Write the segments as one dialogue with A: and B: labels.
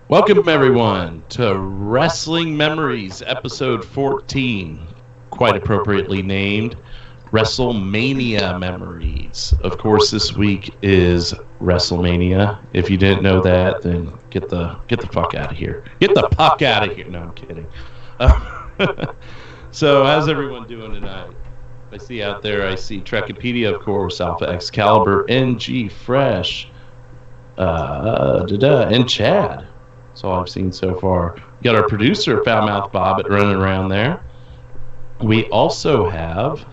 A: Welcome, everyone, to Wrestling Memories, episode 14, quite appropriately named WrestleMania Memories. Of course, this week is WrestleMania. If you didn't know that, then get the fuck out of here. Get the puck out of here. No, I'm kidding. So, how's everyone doing tonight? I see out there, I see Trekipedia, of course, Alpha Excalibur, NG Fresh, and Chad. That's all I've seen so far. We got our producer, Foulmouth Bobbit, running around there. We also have,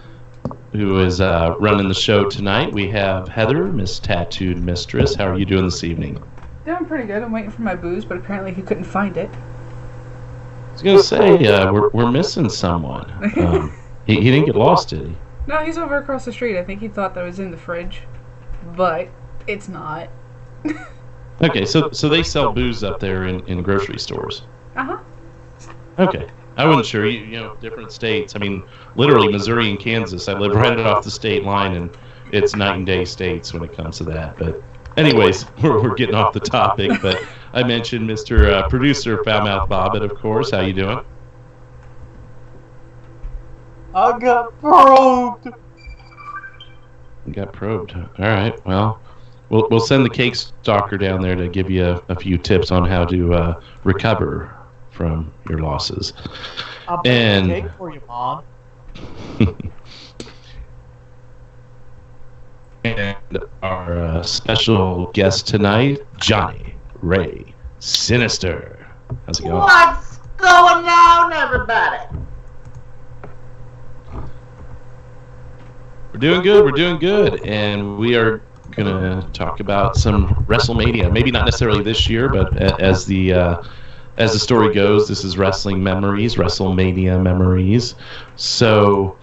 A: who is running the show tonight, we have Heather, Miss Tattooed Mistress. How are you doing this evening?
B: Doing pretty good. I'm waiting for my booze, but apparently he couldn't find it.
A: I was going to say, we're missing someone. He didn't get lost, did he?
B: No, he's over across the street. I think he thought that was in the fridge, but it's not.
A: Okay, so they sell booze up there in grocery stores.
B: Uh-huh.
A: Okay. I wasn't sure. You know, different states. I mean, literally Missouri and Kansas. I live right off the state line, and it's night and day states when it comes to that. But anyways, we're getting off the topic. But I mentioned Mr. Producer Foulmouth Bobbit, of course. How you doing?
C: I got probed.
A: You got probed. All right. Well, we'll send the cake stalker down there to give you a few tips on how to recover from your losses.
C: I'll bake a cake for you, Mom.
A: And our special guest tonight, Johnny Ray Sinister. How's it going?
D: What's going on, everybody?
A: We're doing good, and we are gonna talk about some WrestleMania. Maybe not necessarily this year, but as the story goes, this is Wrestling Memories, WrestleMania Memories. So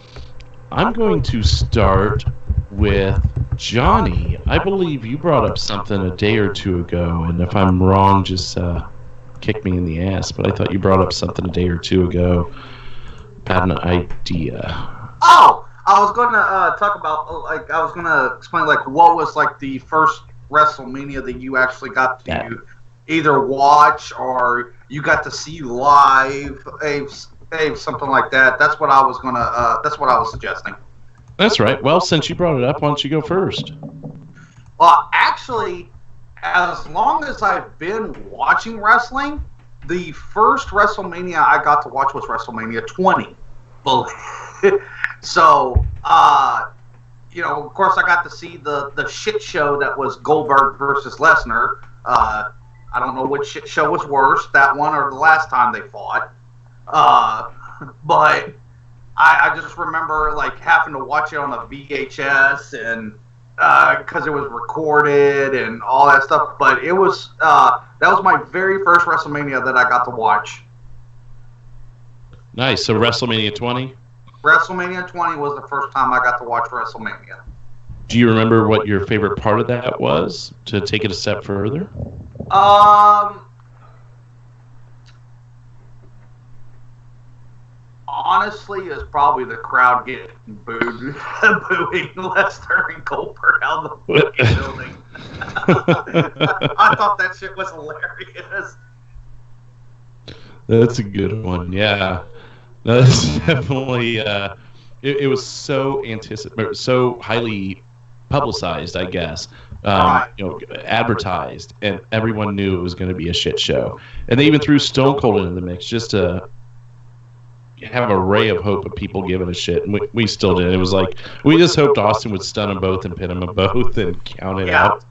A: I'm going to start with Johnny. I believe you brought up something a day or two ago, and if I'm wrong, just kick me in the ass. But I thought you brought up something a day or two ago about an idea.
D: Oh, I was going to talk about, I was going to explain, what was, the first WrestleMania that you actually got to either watch or you got to see live, something like that. That's what I was going to, that's what I was suggesting.
A: That's right. Well, since you brought it up, why don't you go first?
D: Well, actually, as long as I've been watching wrestling, the first WrestleMania I got to watch was WrestleMania 20. So, of course, I got to see the shit show that was Goldberg versus Lesnar. I don't know which shit show was worse, that one or the last time they fought. But I just remember having to watch it on a VHS and because it was recorded and all that stuff. But it was that was my very first WrestleMania that I got to watch.
A: Nice. So WrestleMania 20?
D: WrestleMania 20 was the first time I got to watch WrestleMania.
A: Do you remember what your favorite part of that was, to take it a step further?
D: honestly, is probably the crowd getting booing Lester and Goldberg out of the fucking building. I thought that shit was hilarious.
A: That's a good one. Yeah, that's definitely. It was so so highly publicized, I guess.
D: Right.
A: Advertised, and everyone knew it was going to be a shit show. And they even threw Stone Cold into the mix just to have a ray of hope of people giving a shit, and we still did. It was like we just hoped Austin would stun them both and pin them both and count it out.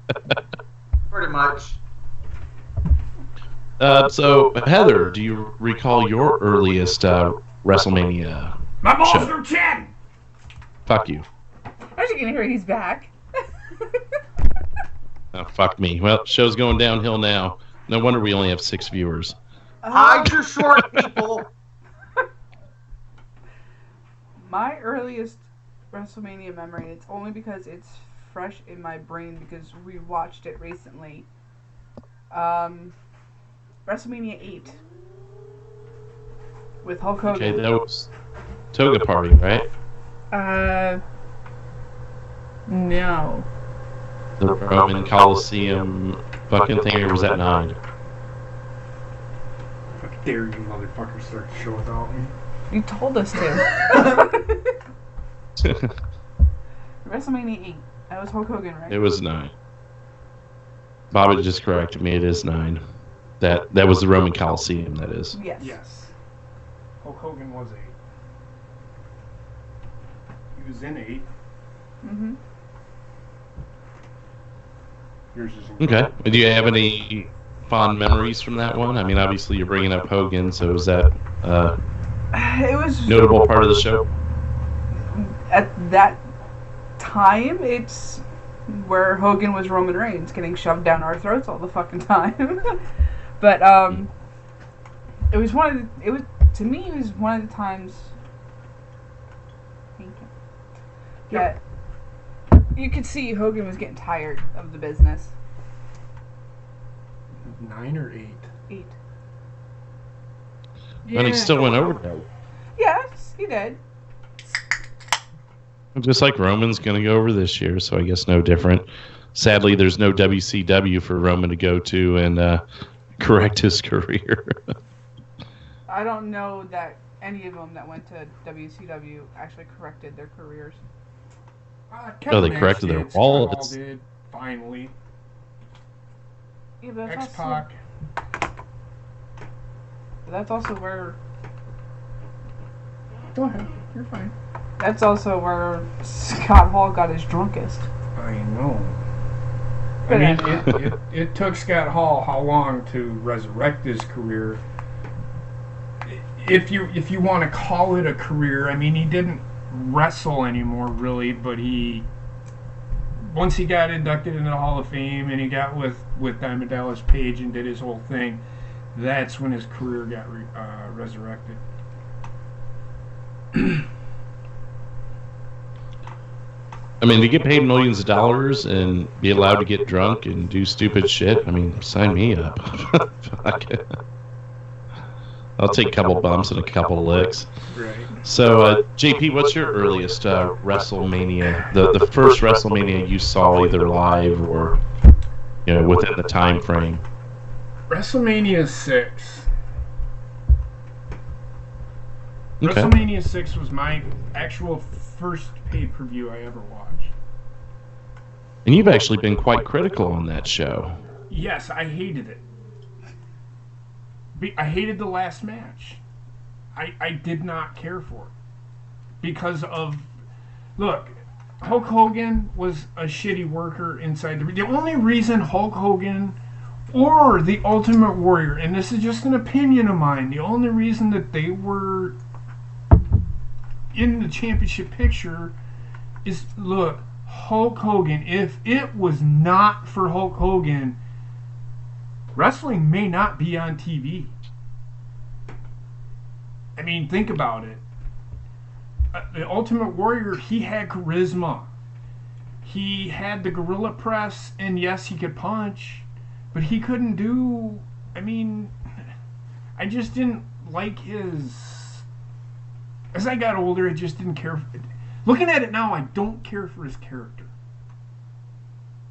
D: Pretty much.
A: So Heather, do you recall your earliest WrestleMania?
E: My balls
A: show?
E: are 10!
A: Fuck you.
B: As you can hear, he's back.
A: Oh, fuck me. Well, show's going downhill now. No wonder we only have 6 viewers.
D: Hide your short people.
B: My earliest WrestleMania memory, it's only because it's fresh in my brain because we watched it recently. WrestleMania 8 with Hulk Hogan.
A: Okay, that was Toga Party, right?
B: No.
A: The Roman Coliseum fucking thing, or was that 9?
E: How dare you motherfuckers start the show without me?
B: You told us to. WrestleMania 8. That was Hulk Hogan, right?
A: It was 9. Bobby just corrected me. It is 9. That was the Roman Coliseum. That is.
B: Yes.
E: Yes. Hulk Hogan was 8. He was in 8.
B: Mm-hmm.
E: Yours is
A: Okay. Do you have any fond memories from that one? I mean, obviously you're bringing up Hogan, so is that
B: It was
A: notable part of the show?
B: at that time. It's where Hogan was Roman Reigns, getting shoved down our throats all the fucking time. But it was to me it was one of the times. That you could see Hogan was getting tired of the business.
E: 9 or 8?
B: 8.
A: And he still went over though.
B: Yes, he did.
A: Just like Roman's going to go over this year, so I guess no different. Sadly, there's no WCW for Roman to go to and correct his career.
B: I don't know that any of them that went to WCW actually corrected their careers.
A: Oh, they corrected their wallets.
E: Did, finally.
B: Yeah, but
E: X-Pac.
B: That's also where.
E: Go ahead. You're fine.
B: That's also where Scott Hall got his drunkest.
E: I know. I
B: But
E: mean, it took Scott Hall how long to resurrect his career? If you want to call it a career, I mean, he didn't wrestle anymore really, but once he got inducted into the Hall of Fame and he got with Diamond Dallas Page and did his whole thing, that's when his career got resurrected.
A: I mean, to get paid millions of dollars and be allowed to get drunk and do stupid shit, I mean, sign me up. Fuck it. I'll take a couple bumps and a couple licks.
E: Right.
A: So, JP, what's your earliest WrestleMania? The first WrestleMania you saw either live or within the time frame?
E: WrestleMania 6.
A: Okay.
E: WrestleMania 6 was my actual first pay-per-view I ever watched.
A: And you've actually been quite critical on that show.
E: Yes, I hated it. I hated the last match. I did not care for it. Because of... Look, Hulk Hogan was a shitty worker inside the ring. The only reason Hulk Hogan or the Ultimate Warrior, and this is just an opinion of mine, the only reason that they were in the championship picture is, look, Hulk Hogan, if it was not for Hulk Hogan, wrestling may not be on TV. I mean, think about it. The Ultimate Warrior, he had charisma. He had the gorilla press, and yes, he could punch, but he couldn't do... I mean, I just didn't like his... As I got older, I just didn't care. Looking at it now, I don't care for his character.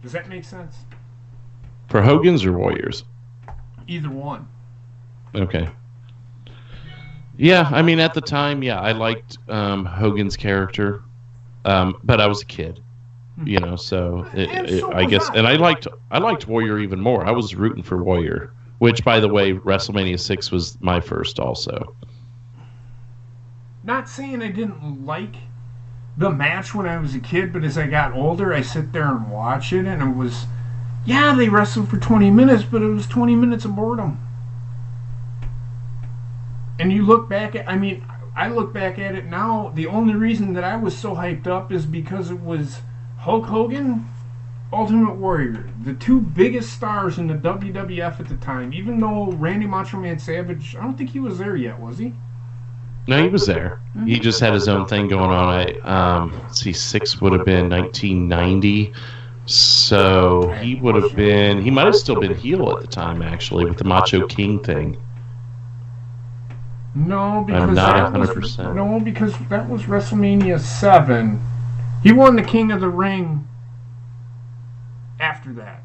E: Does that make sense?
A: For Hogan's or Warriors?
E: Either one.
A: Okay. Yeah, I mean, at the time, yeah, I liked Hogan's character, but I was a kid, you know. So I guess, and I liked Warrior even more. I was rooting for Warrior, which, by the way, WrestleMania 6 was my first, also.
E: Not saying I didn't like the match when I was a kid, but as I got older, I sit there and watch it, and it was, yeah, they wrestled for 20 minutes, but it was 20 minutes of boredom. And you look back at, I mean, I look back at it now, the only reason that I was so hyped up is because it was Hulk Hogan, Ultimate Warrior, the two biggest stars in the WWF at the time, even though Randy Macho Man Savage, I don't think he was there yet, was he?
A: No, he was there. He just had his own thing going on. Let's see, 6 would have been 1990. So he would have been, he might have still been heel at the time, actually, with the Macho King thing.
E: No, because
A: I'm not
E: that
A: 100%.
E: was, no, because that was WrestleMania 7. He won the King of the Ring after that.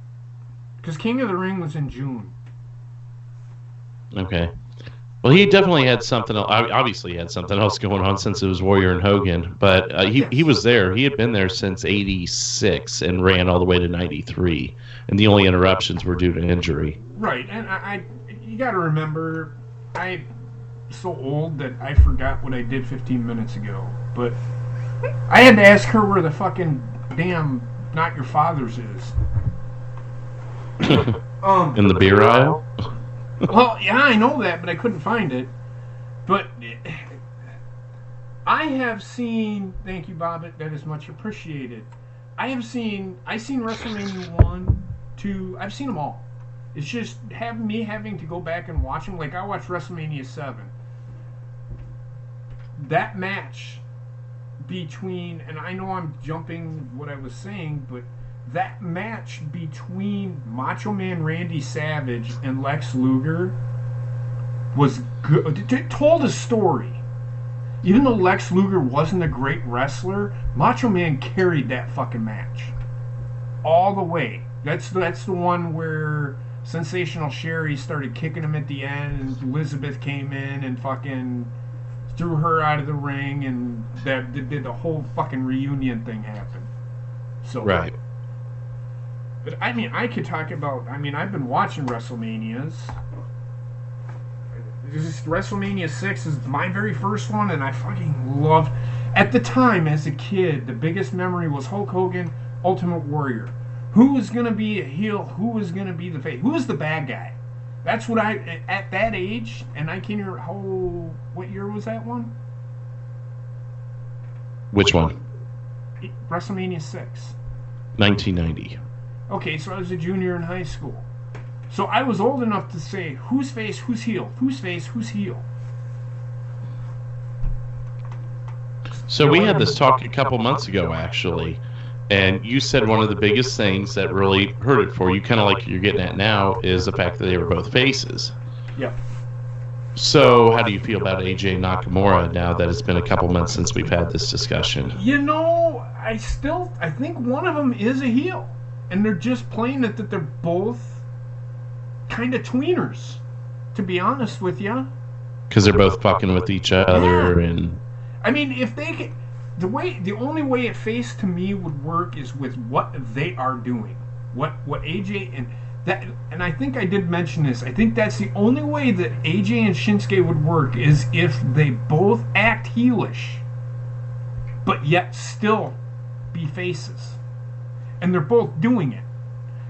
E: Because King of the Ring was in June.
A: Okay. Well, he definitely had something. Obviously, he had something else going on since it was Warrior and Hogan. But he was there. He had been there since '86 and ran all the way to '93. And the only interruptions were due to injury.
E: Right, and I you got to remember, I'm so old that I forgot what I did 15 minutes ago. But I had to ask her where the fucking damn Not Your Father's is.
A: In the beer aisle.
E: Well, yeah, I know that, but I couldn't find it. But I have seen, thank you, Bobbit, that is much appreciated. I've seen WrestleMania 1, 2, I've seen them all. It's just having to go back and watch them. Like, I watched WrestleMania 7. That match between, and I know I'm jumping what I was saying, but that match between Macho Man Randy Savage and Lex Luger was good. It told a story. Even though Lex Luger wasn't a great wrestler, Macho Man carried that fucking match all the way. That's the one where Sensational Sherry started kicking him at the end, and Elizabeth came in and fucking threw her out of the ring, and that did the whole fucking reunion thing happen. So
A: Right.
E: But I mean, I could talk about. I mean, I've been watching WrestleManias. WrestleMania 6 is my very first one, and I fucking loved. At the time, as a kid, the biggest memory was Hulk Hogan, Ultimate Warrior. Who was gonna be a heel? Who was gonna be the face? Who was the bad guy? That's what I at that age, and I can't remember what year was that one?
A: Which one?
E: WrestleMania 6.
A: 1990.
E: Okay, so I was a junior in high school. So I was old enough to say, who's face, who's heel? Who's face, who's heel?
A: So we had this talk a couple months ago, actually, and you said one of the biggest things that really hurt it for you, kind of like you're getting at now, is the fact that they were both faces.
E: Yep.
A: So how do you feel about AJ Nakamura now that it's been a couple months since we've had this discussion?
E: You know, I think one of them is a heel. And they're just playing it that they're both kind of tweeners, to be honest with you.
A: Because they're both fucking with each other, and
E: I mean, if they could, the only way it face to me would work is with what they are doing, what AJ and I think I did mention this. I think that's the only way that AJ and Shinsuke would work is if they both act heelish, but yet still be faces. And they're both doing it.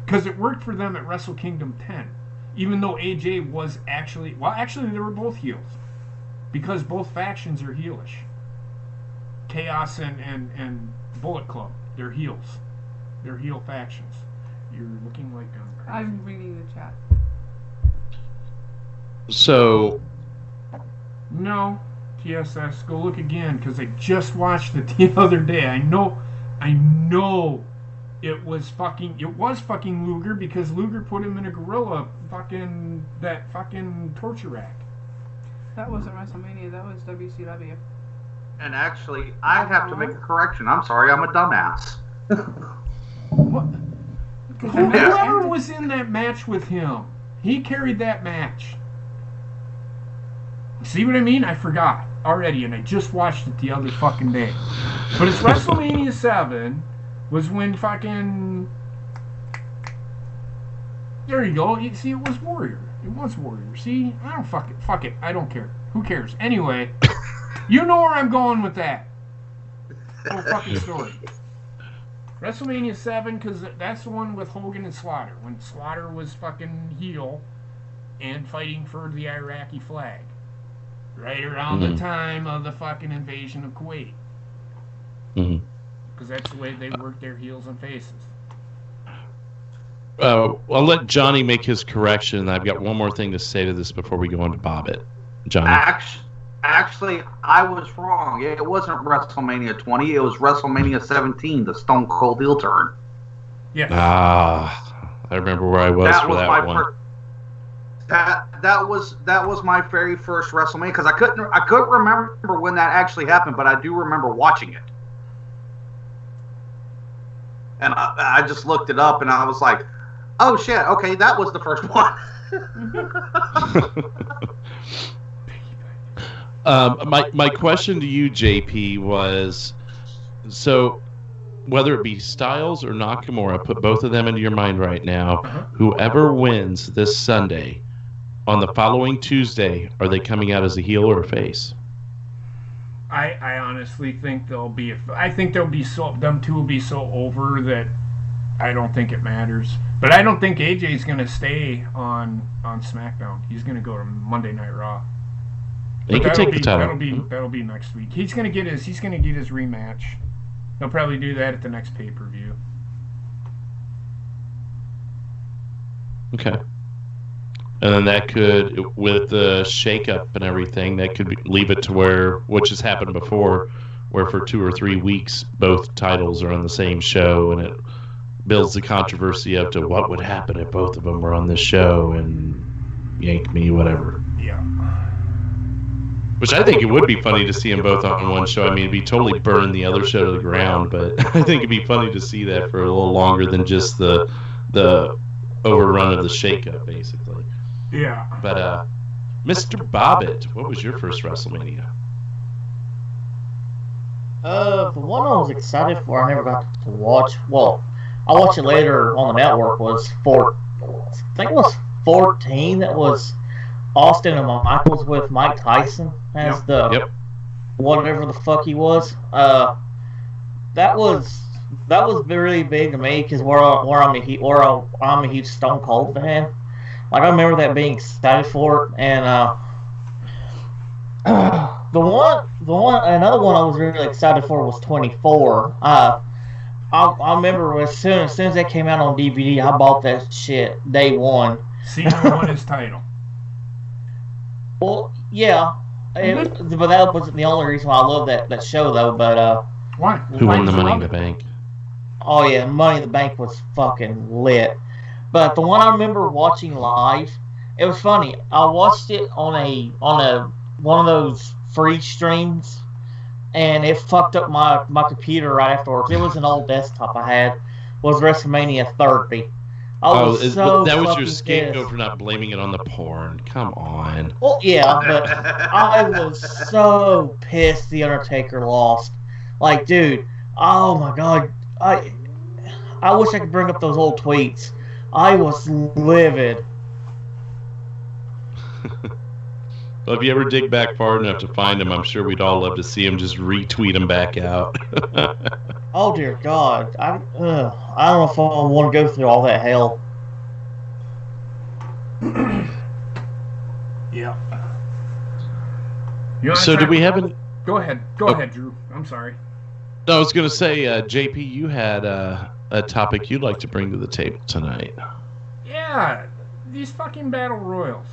E: Because it worked for them at Wrestle Kingdom 10. Even though AJ was actually they were both heels. Because both factions are heelish. Chaos and Bullet Club, they're heels. They're heel factions. You're looking like
B: I'm reading the chat.
A: so
E: No, TSS, go look again, because I just watched it the other day. I know it was fucking Luger, because Luger put him in a gorilla fucking torture rack.
B: That wasn't WrestleMania, that was WCW.
D: And actually, I have to make a correction. I'm sorry, I'm a dumbass.
E: What? Whoever was in that match with him, he carried that match. See what I mean? I forgot already, and I just watched it the other fucking day. But it's WrestleMania 7 was when fucking... There you go. You see, it was Warrior. It was Warrior. See? I don't fuck it. I don't care. Who cares? Anyway, you know where I'm going with that. Whole fucking story. WrestleMania 7, because that's the one with Hogan and Slaughter. When Slaughter was fucking heel and fighting for the Iraqi flag. Right around the time of the fucking invasion of Kuwait. Because that's the way they work their heels and faces.
A: I'll let Johnny make his correction. I've got one more thing to say to this before we go on to Bobbitt. Johnny.
D: Actually, I was wrong. It wasn't WrestleMania 20. It was WrestleMania 17, the Stone Cold heel turn.
E: Yes.
A: I remember where I was for that one.
D: That was my very first WrestleMania because I couldn't remember when that actually happened, but I do remember watching it. And I just looked it up and I was like, oh shit, okay, that was the first one.
A: My question to you, JP, was, so whether it be Styles or Nakamura, put both of them into your mind right now. Whoever wins this Sunday, on the following Tuesday, are they coming out as a heel or a face?
E: I honestly think they'll be. Them two will be so over that I don't think it matters. But I don't think AJ's going to stay on SmackDown. He's going to go to Monday Night Raw.
A: He could take the title.
E: That'll be next week. He's going to get his rematch. He'll probably do that at the next pay-per-view.
A: Okay. And then that could, with the shake-up and everything, that could leave it to where, which has happened before, where for 2 or 3 weeks both titles are on the same show, and it builds the controversy up to what would happen if both of them were on this show and yank me, whatever.
E: Yeah.
A: Which I think it would be funny to see them both on one show. I mean, it'd be totally burn the other show to the ground, but I think it'd be funny to see that for a little longer than just the overrun of the shake-up, basically.
E: Yeah.
A: But, Mr. Bobbitt, what was your first WrestleMania?
C: The one I was excited for, I never got to watch. Well, I watched it later on the network. I think it was 14. That was Austin and Michaels with Mike Tyson as whatever the fuck he was. That was really big to me because I'm a huge Stone Cold fan. Like, I remember that being excited for it, and another one I was really excited for was 24. I remember as soon as that came out on DVD, I bought that shit day one.
E: Cena won his title.
C: Well, yeah, but that wasn't the only reason why I love that show, though. But
E: why?
A: Who won the Money in the Bank?
C: Oh yeah, Money in the Bank was fucking lit. But the one I remember watching live, it was funny. I watched it on one of those free streams, and it fucked up my computer right afterwards. It was an old desktop I had. Was WrestleMania 30.
A: That was your scapegoat for not blaming it on the porn. Come on.
C: Well, yeah, but I was so pissed The Undertaker lost. Like, dude, oh my god, I wish I could bring up those old tweets. I was livid.
A: Well, if you ever dig back far enough to find him, I'm sure we'd all love to see him just retweet him back out.
C: Oh dear God, I don't know if I want to go through all that hell.
E: Yeah.
A: So do we have any?
E: Go ahead. Go ahead, Drew. I'm sorry.
A: No, I was going to say, JP, you had a topic you'd like to bring to the table tonight.
E: Yeah, these fucking battle royals.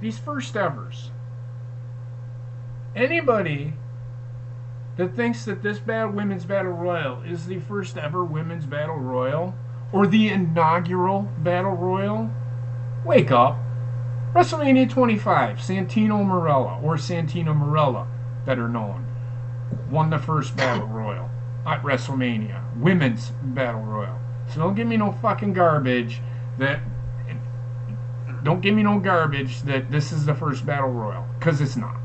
E: These first evers. Anybody that thinks that this women's battle royal is the first ever women's battle royal or the inaugural battle royal, wake up. WrestleMania 25, Santino Marella, or Santino Marella, better known. won the first Battle Royal at WrestleMania. Women's Battle Royal. So don't give me no fucking garbage that... Don't give me no garbage that this is the first Battle Royal. Because it's not.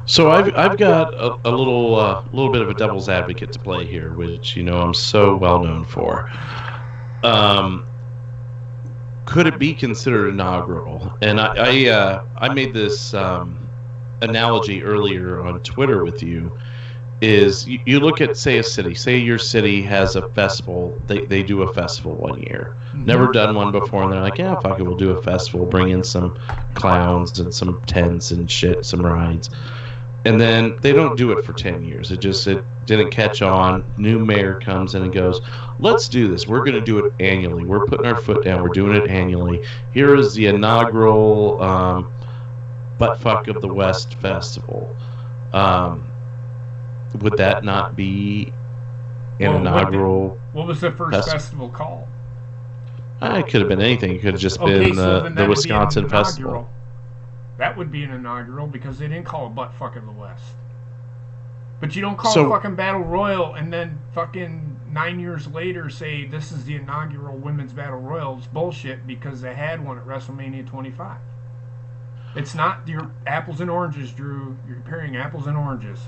A: So I've got a little bit of a devil's advocate to play here, which I'm so well known for. Could it be considered inaugural? And I made this analogy earlier on Twitter with you. Is you look at, say, a city. Say your city has a festival. They do a festival one year. Never done one before, and they're like, yeah, fuck it, we'll do a festival. Bring in some clowns and some tents and shit, some rides. And then they don't do it for 10 years. It didn't catch on. New mayor comes in and goes, let's do this. We're going to do it annually. We're putting our foot down. We're doing it annually. Here is the inaugural Buttfuck of the West Festival. Would that not be an inaugural?
E: What was the first festival called?
A: It could have been anything. It could have just been the Wisconsin Festival.
E: That would be an inaugural because they didn't call it Buttfuck of the West. But you don't call it fucking Battle Royal and then fucking 9 years later say this is the inaugural Women's Battle Royal. It's bullshit because they had one at WrestleMania 25. It's not your apples and oranges, Drew. You're comparing apples and oranges.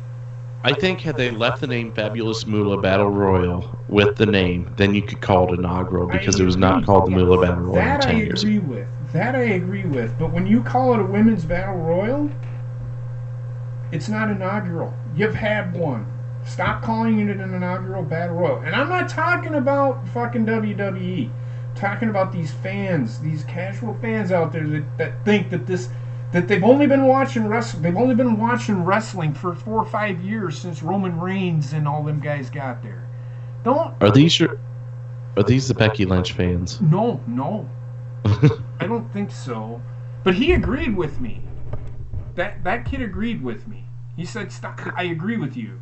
A: I think had they left the name Fabulous Moolah Battle Royal with the name, then you could call it inaugural because it was not called the Moolah Battle Royal 10 years ago.
E: That I agree with. But when you call it a Women's Battle Royal, it's not inaugural. You've had one. Stop calling it an inaugural Battle Royal. And I'm not talking about fucking WWE. I'm talking about these fans, these casual fans out there that think that they've only been watching wrestling. They've only been watching wrestling for 4 or 5 years since Roman Reigns and all them guys got there.
A: Are these the Becky Lynch fans?
E: No. I don't think so. But he agreed with me. That kid agreed with me. He said, "Stop. I agree with you."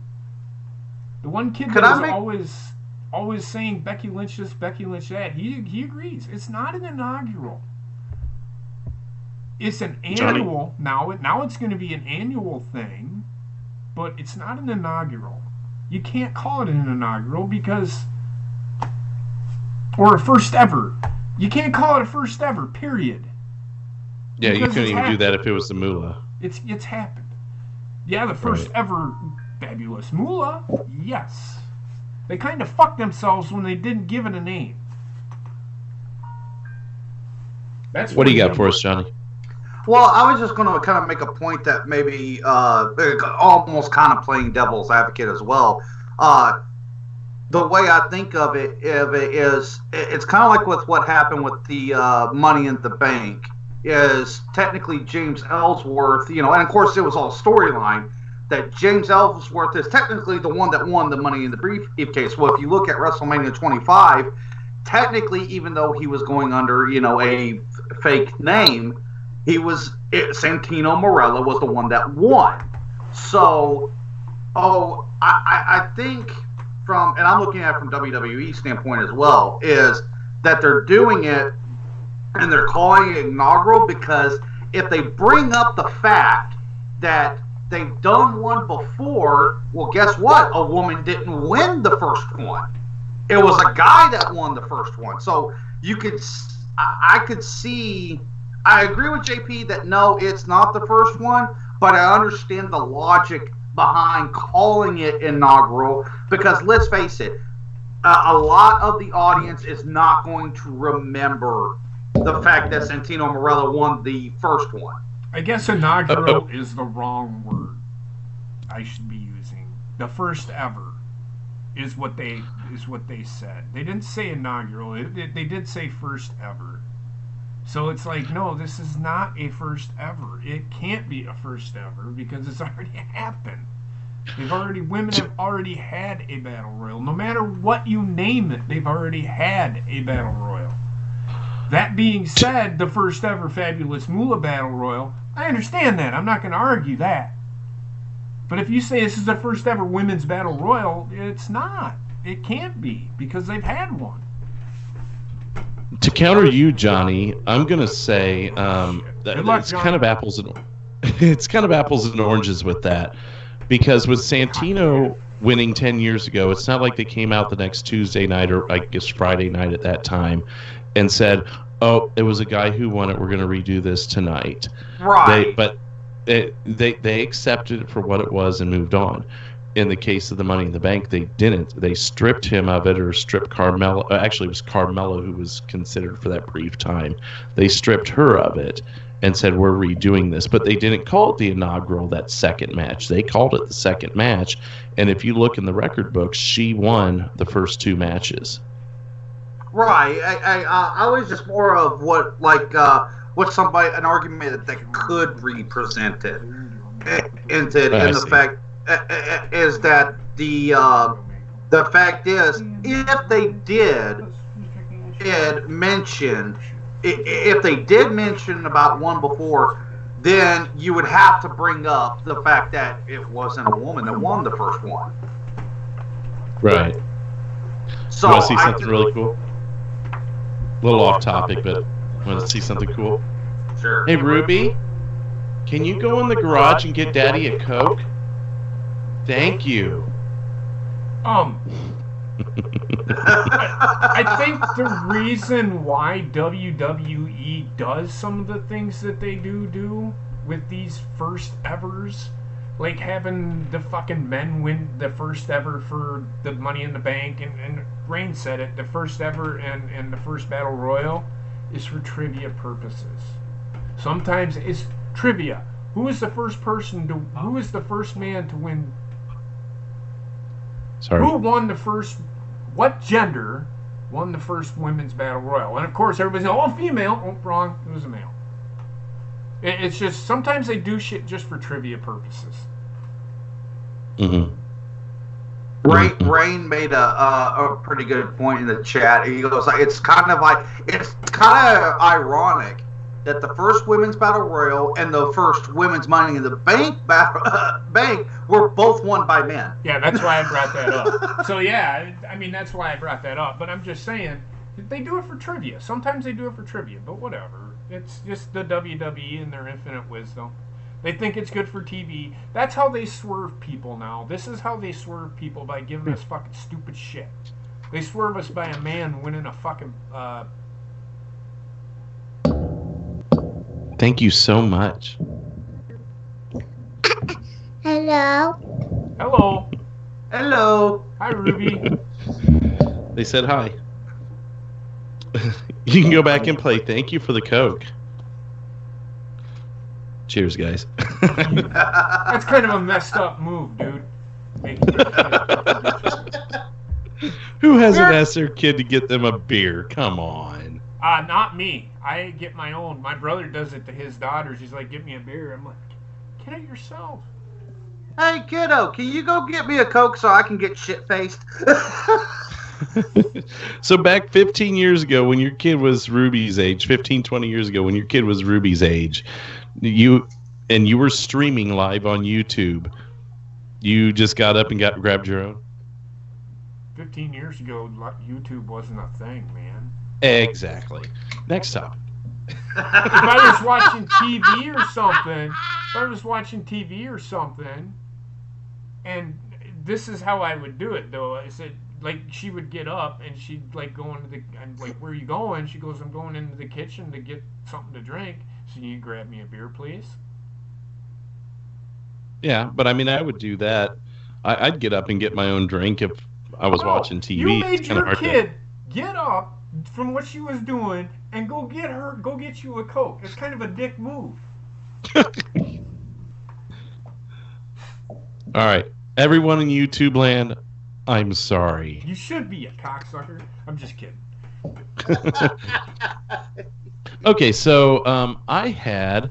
E: The one kid that was always saying Becky Lynch this, Becky Lynch that. He agrees. It's not an inaugural. It's an annual. Now it's going to be an annual thing, but it's not an inaugural. You can't call it an inaugural or a first ever. You can't call it a first ever, period.
A: Yeah, you couldn't even do that if it was the Moolah.
E: It's happened. Yeah, the first ever Fabulous Moolah, yes. They kind of fucked themselves when they didn't give it a name.
A: What do you got for us, Johnny?
D: Well, I was just going to kind of make a point that maybe almost kind of playing devil's advocate as well. The way I think of it is it's kind of like with what happened with the Money in the Bank. Is technically James Ellsworth, and of course it was all storyline that James Ellsworth is technically the one that won the Money in the Briefcase. Well, if you look at WrestleMania 25, technically, even though he was going under, a fake name, Santino Marella was the one that won. So, I think and I'm looking at it from WWE standpoint as well, is that they're doing it and they're calling it inaugural because if they bring up the fact that they've done one before, well, guess what? A woman didn't win the first one. It was a guy that won the first one. So I could see, I agree with JP that no, it's not the first one, but I understand the logic behind calling it inaugural because let's face it, a lot of the audience is not going to remember the fact that Santino Marella won the first one.
E: I guess inaugural is the wrong word I should be using. The first ever is what they said. They didn't say inaugural. They did say first ever. So it's like, no, this is not a first ever. It can't be a first ever because it's already happened. Women have already had a battle royal. No matter what you name it, they've already had a battle royal. That being said, the first ever Fabulous Moolah Battle Royal, I understand that. I'm not going to argue that. But if you say this is the first ever Women's Battle Royal, it's not. It can't be because they've had one.
A: To counter you, Johnny, I'm going to say that it's kind of apples and oranges with that. Because with Santino winning 10 years ago, it's not like they came out the next Tuesday night or I guess Friday night at that time and said, "Oh, it was a guy who won it. We're going to redo this tonight."
D: Right.
A: They accepted it for what it was and moved on. In the case of the Money in the Bank, they didn't. They stripped him of it, or stripped Carmella. Actually, it was Carmella who was considered for that brief time. They stripped her of it and said, "We're redoing this." But they didn't call it the inaugural, that second match. They called it the second match. And if you look in the record books, she won the first 2 matches.
D: Right. I was just more of what somebody, an argument that could represent it. And the fact is that the fact is, if they did mention about one before, then you would have to bring up the fact that it wasn't a woman that won the first one.
A: Right.
D: So
A: you want to see something really cool? A little off topic, but want to see something cool?
D: Sure.
A: Hey, Ruby, can you go in the garage and get Daddy a Coke? Thank you.
E: I think the reason why WWE does some of the things that they do with these first evers, like having the fucking men win the first ever for the Money in the Bank, and Reigns said it, the first ever and the first Battle Royal, is for trivia purposes. Sometimes it's trivia. Who is the first man to win?
A: Sorry.
E: Who won the first? What gender won the first women's battle royal? And of course, everybody's like, "Oh, female." Oh, wrong. It was a male. It's just sometimes they do shit just for trivia purposes.
A: Mm-hmm.
D: Rain made a pretty good point in the chat. He goes, it's kind of ironic that the first women's battle royal and the first women's Money in the Bank bank were both won by men.
E: Yeah, that's why I brought that up. So yeah, I mean that's why I brought that up. But I'm just saying they do it for trivia. Sometimes they do it for trivia, but whatever. It's just the WWE and their infinite wisdom. They think it's good for TV. That's how they swerve people now. This is how they swerve people, by giving us fucking stupid shit. They swerve us by a man winning a fucking.
A: Thank you so much.
F: Hello.
E: Hello.
D: Hello.
E: Hi, Ruby.
A: They said hi. You can go back and play. Thank you for the Coke. Cheers, guys.
E: That's kind of a messed up move, dude.
A: Who hasn't asked their kid to get them a beer? Come on.
E: Not me. I get my own. My brother does it to his daughters. He's like, "Get me a beer." I'm like, "Get it yourself."
D: Hey, kiddo, can you go get me a Coke so I can get shit-faced?
A: So back 15 years ago when your kid was Ruby's age, 15, 20 years ago when your kid was Ruby's age, you were streaming live on YouTube, you just got up and grabbed your own?
E: 15 years ago, YouTube wasn't a thing, man.
A: Exactly. Next topic.
E: If I was watching TV or something, and this is how I would do it, though. I said, like, she would get up and she'd like go into the. I'm like, "Where are you going?" She goes, "I'm going into the kitchen to get something to drink. So you grab me a beer, please."
A: Yeah, but I mean, I would do that. I'd get up and get my own drink if I was watching TV.
E: You made your kid get up from what she was doing and go get you a Coke. It's kind of a dick move.
A: All right, everyone in YouTube land, I'm sorry.
E: You should be a cocksucker. I'm just kidding.
A: Okay, so I had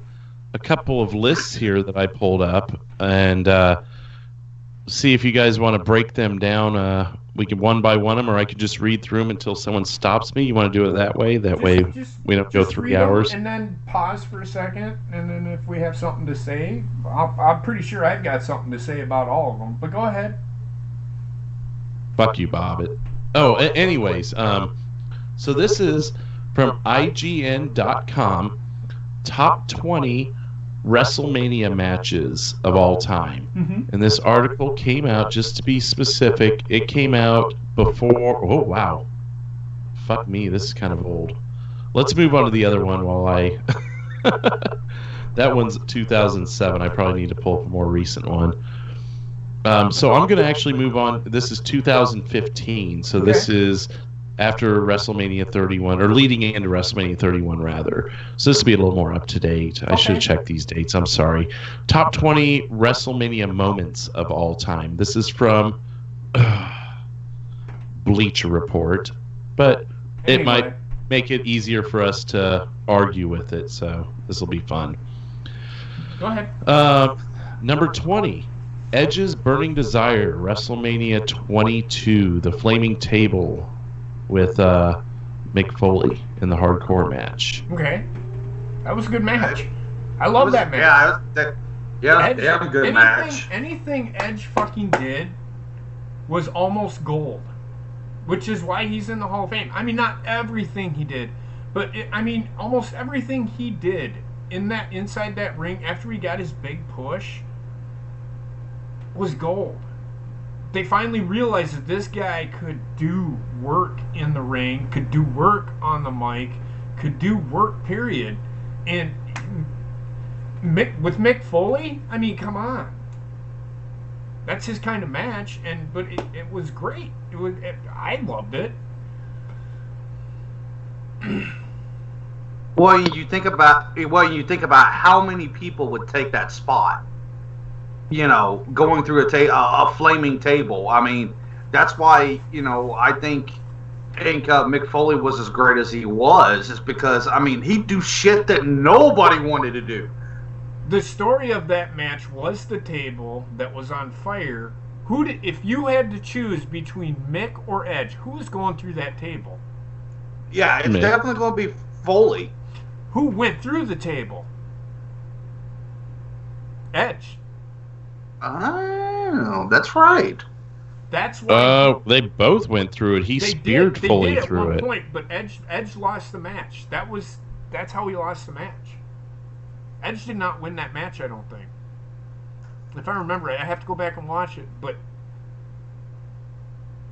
A: a couple of lists here that I pulled up, and see if you guys want to break them down. We can one by one them, or I could just read through them until someone stops me. You want to do it that way? That way we don't go 3 hours.
E: And then pause for a second, and then if we have something to say, I'm pretty sure I've got something to say about all of them. But go ahead.
A: Fuck you, Bob. Anyways, so this is from IGN.com, top 20 WrestleMania matches of all time. And this article came out, just to be specific, it came out before. Oh, wow. Fuck me, this is kind of old. Let's move on to the other one while I. That one's 2007. I probably need to pull up a more recent one. So I'm going to actually move on. This is 2015. So this is after WrestleMania 31, or leading into WrestleMania 31, rather. So this will be a little more up to date. I should have checked these dates. I'm sorry. Top 20 WrestleMania moments of all time. This is from Bleacher Report, but it might make it easier for us to argue with it. So this will be fun.
E: Go ahead.
A: Number 20, Edge's Burning Desire, WrestleMania 22, the Flaming Table with Mick Foley in the hardcore match.
E: Okay. That was a good match. I love that match.
D: Yeah, a good match.
E: Anything Edge fucking did was almost gold, which is why he's in the Hall of Fame. I mean, not everything he did, but almost everything he did inside that ring after he got his big push was gold. They finally realized that this guy could do work in the ring, could do work on the mic, could do work, period. And with Mick Foley, I mean, come on. That's his kind of match, but it was great. I loved it.
D: Well, you think about how many people would take that spot. You know, going through a flaming table. I mean, that's why, I think Mick Foley was as great as he was, is because, I mean, he'd do shit that nobody wanted to do.
E: The story of that match was the table that was on fire. If you had to choose between Mick or Edge, who's going through that table?
D: Yeah, it's definitely going to be Foley.
E: Who went through the table? Edge.
D: Oh, that's right.
E: That's why.
A: They both went through it. He speared Foley through it.
E: At one point, but Edge lost the match. That's how he lost the match. Edge did not win that match, I don't think. If I remember it, I have to go back and watch it, but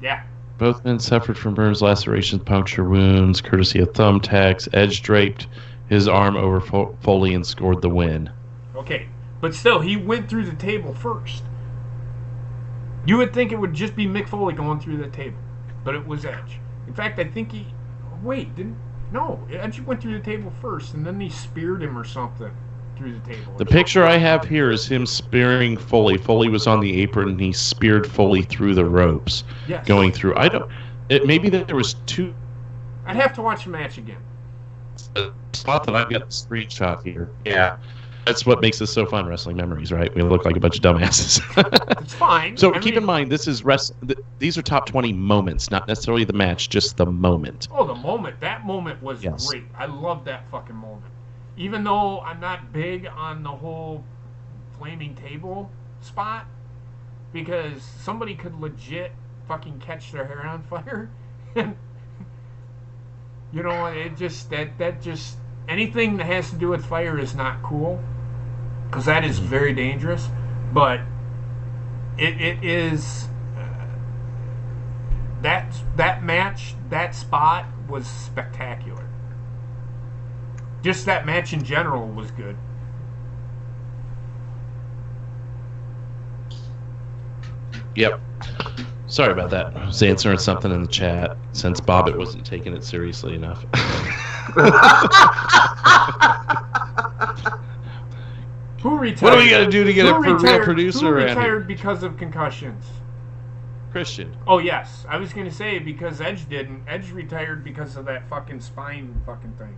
E: yeah.
A: Both men suffered from burns, lacerations, puncture wounds, courtesy of thumbtacks. Edge draped his arm over Foley and scored the win.
E: Okay, but still, he went through the table first. You would think it would just be Mick Foley going through the table, but it was Edge. In fact, I think Edge went through the table first, and then he speared him or something through the table.
A: The picture I have here is him spearing Foley. Foley was on the apron, and he speared Foley through the ropes, going through. Maybe there was two.
E: I'd have to watch the match again.
A: It's not that I've got the screenshot here. Yeah. That's what makes this so fun, Wrestling Memories, right? We look like a bunch of dumbasses.
E: It's fine.
A: So keep in mind, this is these are top 20 moments, not necessarily the match, just the moment.
E: Oh, the moment. That moment was great. I love that fucking moment. Even though I'm not big on the whole flaming table spot, because somebody could legit fucking catch their hair on fire. And, it just, that just, anything that has to do with fire is not cool. Because that is very dangerous, but it is that match, that spot was spectacular. Just that match in general was good.
A: Yep. Sorry about that. I was answering something in the chat since Bobbitt wasn't taking it seriously enough.
E: Who retired?
A: What do we got to do to get a real producer?
E: Who retired because of concussions?
A: Christian.
E: Oh yes, I was going to say because Edge didn't. Edge retired because of that fucking spine fucking thing.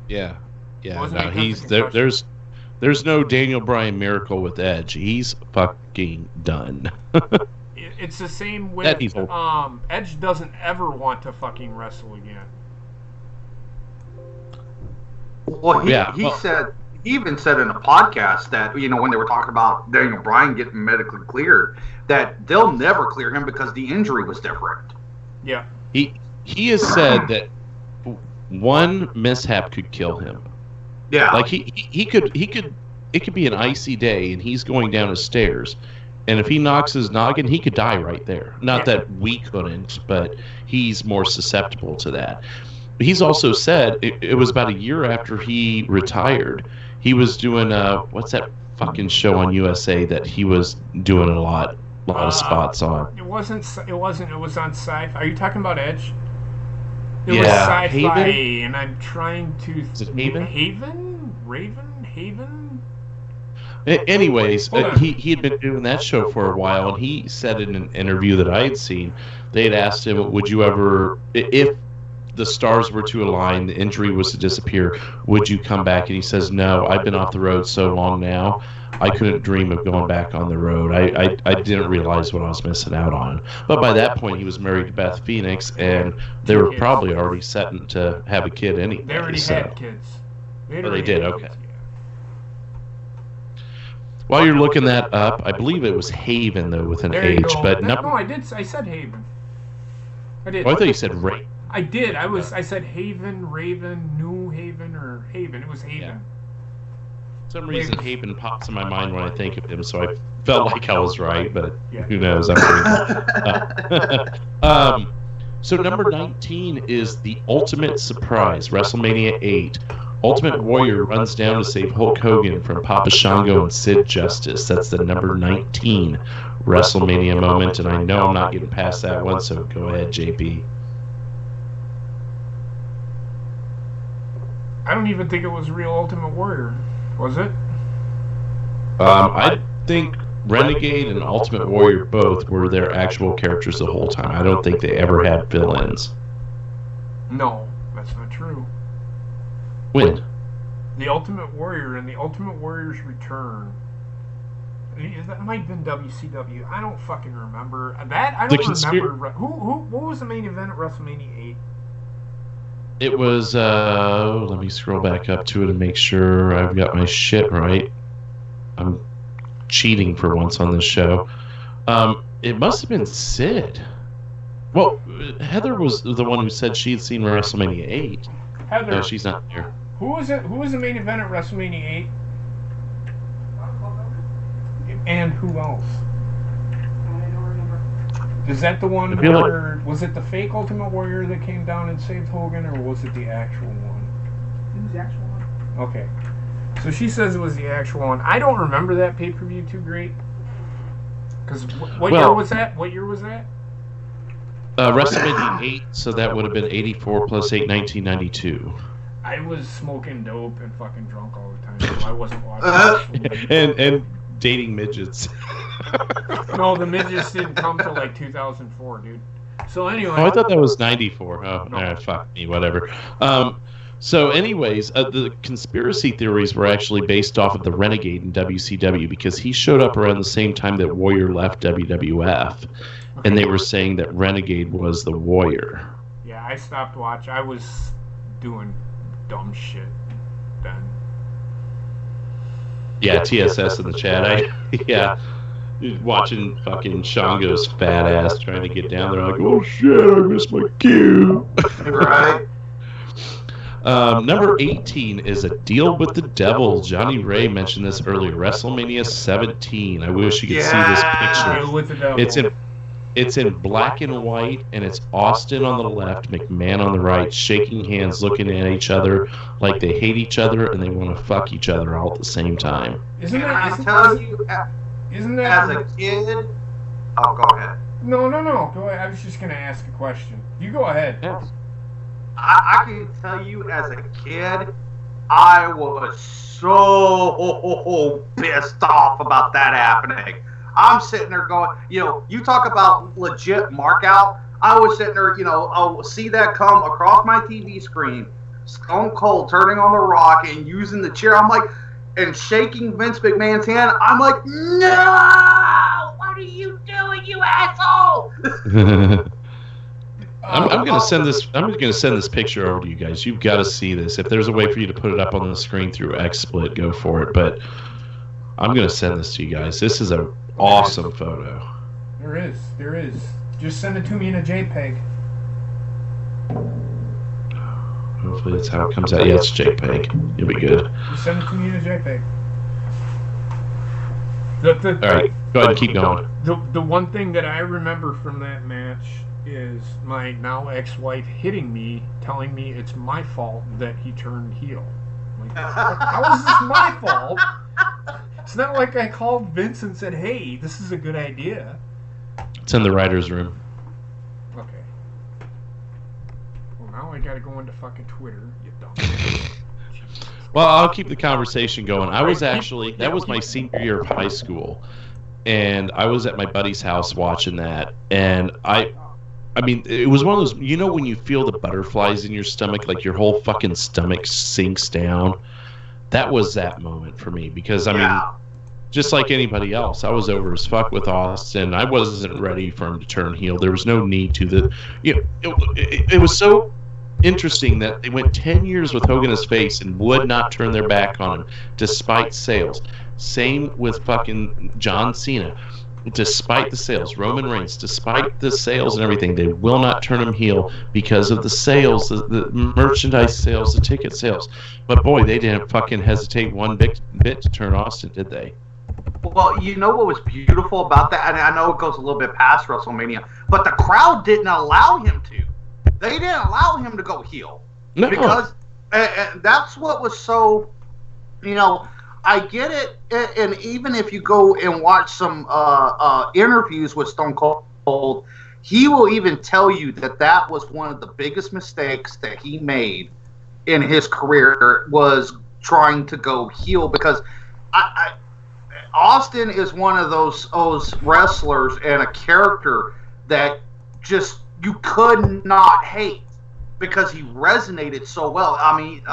A: Yeah. No, there's no Daniel Bryan miracle with Edge. He's fucking done.
E: It's the same with Edge doesn't ever want to fucking wrestle again.
D: Well, he even said in a podcast that, when they were talking about Daniel Bryan getting medically cleared, that they'll never clear him because the injury was different.
E: Yeah.
A: He has said that one mishap could kill him.
D: Yeah.
A: Like he could it could be an icy day and he's going down the stairs, and if he knocks his noggin, he could die right there. Not that we couldn't, but he's more susceptible to that. He's also said it was about a year after he retired. He was doing what's that fucking show on USA that he was doing a lot of spots on.
E: It wasn't. It was on Sci-Fi. Are you talking about Edge? It was
A: Yeah,
E: Sci-Fi,
A: Haven?
E: and I'm trying to.
A: Is it Haven?
E: Haven.
A: Anyways,
E: Hold on.
A: he had been doing that show for a while, and he said in an interview that I had seen, they had asked him, would you ever, if the stars were to align, the injury was to disappear, would you come back? And he says, no, I've been off the road so long now, I couldn't dream of going back on the road. I didn't realize what I was missing out on. But by that point, he was married to Beth Phoenix, and they were probably already setting to have a kid anyway.
E: They already had kids.
A: Oh, they did? Okay. While you're looking that up, I believe it was Haven, though, with an
E: There you
A: H.
E: go.
A: But
E: No, I did. I said Haven. I did.
A: Oh, I thought you said Ray.
E: I did. I said Haven, Raven, New Haven, or Haven. It was Haven.
A: Yeah. For some reason, Haven pops in my mind when I think of him, so I felt like I was right, but who knows? So number 19 is the Ultimate Surprise, WrestleMania 8. Ultimate Warrior runs down to save Hulk Hogan from Papa Shango and Sid Justice. That's the number 19 WrestleMania moment, and I know I'm not getting past that one, so go ahead, JP.
E: I don't even think it was real Ultimate Warrior. Was it?
A: I think Renegade and Ultimate Warrior both were their actual characters the whole time. I don't think they ever had fill-ins.
E: No, that's not true.
A: When?
E: The Ultimate Warrior and the Ultimate Warrior's Return. That might have been WCW. I don't fucking remember. That I don't remember. What was the main event at WrestleMania 8?
A: It was, let me scroll back up to it and make sure I've got my shit right. I'm cheating for once on this show. It must have been Sid. Well, Heather was the one who said she had seen WrestleMania 8.
E: Heather.
A: No, she's not there.
E: Who was it? Who was the main event at WrestleMania 8? And who else?
B: I don't remember.
E: Is that the one
A: I feel
E: where was it the fake Ultimate Warrior that came down and saved Hogan, or was it the actual one?
B: It was the actual one.
E: Okay. So she says it was the actual one. I don't remember that pay-per-view too great. Because what year was that? What year was that?
A: WrestleMania 8, so that would have been 84 plus 8, 1992.
E: I was smoking dope and fucking drunk all the time, so I wasn't watching.
A: and dating midgets.
E: No, the midgets didn't come till like 2004, dude. So anyway.
A: Oh, I thought that was 94. Oh,
E: No.
A: Fuck me, whatever. So anyways, the conspiracy theories were actually based off of the Renegade in WCW because he showed up around the same time that Warrior left WWF. And they were saying that Renegade was the Warrior.
E: Yeah, I stopped watching. I was doing dumb shit then.
A: Yeah, TSS in the chat. Watching fucking Shango's fat ass trying to get down there. Like, oh shit, I missed my cue.
D: Right.
A: Number 18 is A Deal with the Devil. Johnny Ray mentioned this earlier. WrestleMania 17. I wish you could see this picture.
E: Deal with the devil.
A: It's in black and white, and it's Austin on the left, McMahon on the right, shaking hands, looking at each other like they hate each other and they want to fuck each other all at the same time.
E: Isn't
D: Can
E: that?
D: I tell you,
E: Isn't that?
D: as a kid? Oh, go ahead.
E: No. Go ahead. I was just gonna ask a question. You go ahead.
A: Yeah.
D: I can tell you, as a kid, I was so pissed off about that happening. I'm sitting there going, you talk about legit mark out. I was sitting there, I'll see that come across my TV screen. Stone Cold turning on the Rock and using the chair. I'm like, and shaking Vince McMahon's hand. I'm like, no! What are you doing, you asshole?
A: I'm gonna send this. I'm gonna send this picture over to you guys. You've got to see this. If there's a way for you to put it up on the screen through XSplit, go for it. But I'm gonna send this to you guys. This is an awesome photo.
E: There is. Just send it to me in a JPEG.
A: Hopefully that's how it comes out. Yeah, it's JPEG. You'll be good.
E: Just send it to me in a JPEG. The,
A: All right, go ahead and keep going.
E: the one thing that I remember from that match is my now ex-wife hitting me, telling me it's my fault that he turned heel. I'm like, how is this my fault? It's not like I called Vince and said, hey, this is a good idea.
A: It's in the writer's room.
E: Okay. Well, now I gotta go into fucking Twitter, you dumb.
A: Well, I'll keep the conversation going. I was actually, that was my senior year of high school, and I was at my buddy's house watching that, and I mean, it was one of those, you know when you feel the butterflies in your stomach, like your whole fucking stomach sinks down? That was that moment for me, because, I mean, just like anybody else, I was over as fuck with Austin. I wasn't ready for him to turn heel. There was no need to. It was so interesting that they went 10 years with Hogan as face and would not turn their back on him, despite sales. Same with fucking John Cena. Despite the sales, Roman Reigns, despite the sales and everything, they will not turn him heel because of the sales, the merchandise sales, the ticket sales. But boy, they didn't fucking hesitate one bit to turn Austin, did they?
D: Well, you know what was beautiful about that? And I know it goes a little bit past WrestleMania, but the crowd didn't allow him to. They didn't allow him to go heel.
A: No.
D: Because that's what was so, I get it, and even if you go and watch some interviews with Stone Cold, he will even tell you that was one of the biggest mistakes that he made in his career, was trying to go heel, because Austin is one of those wrestlers and a character that just you could not hate, because he resonated so well. I mean,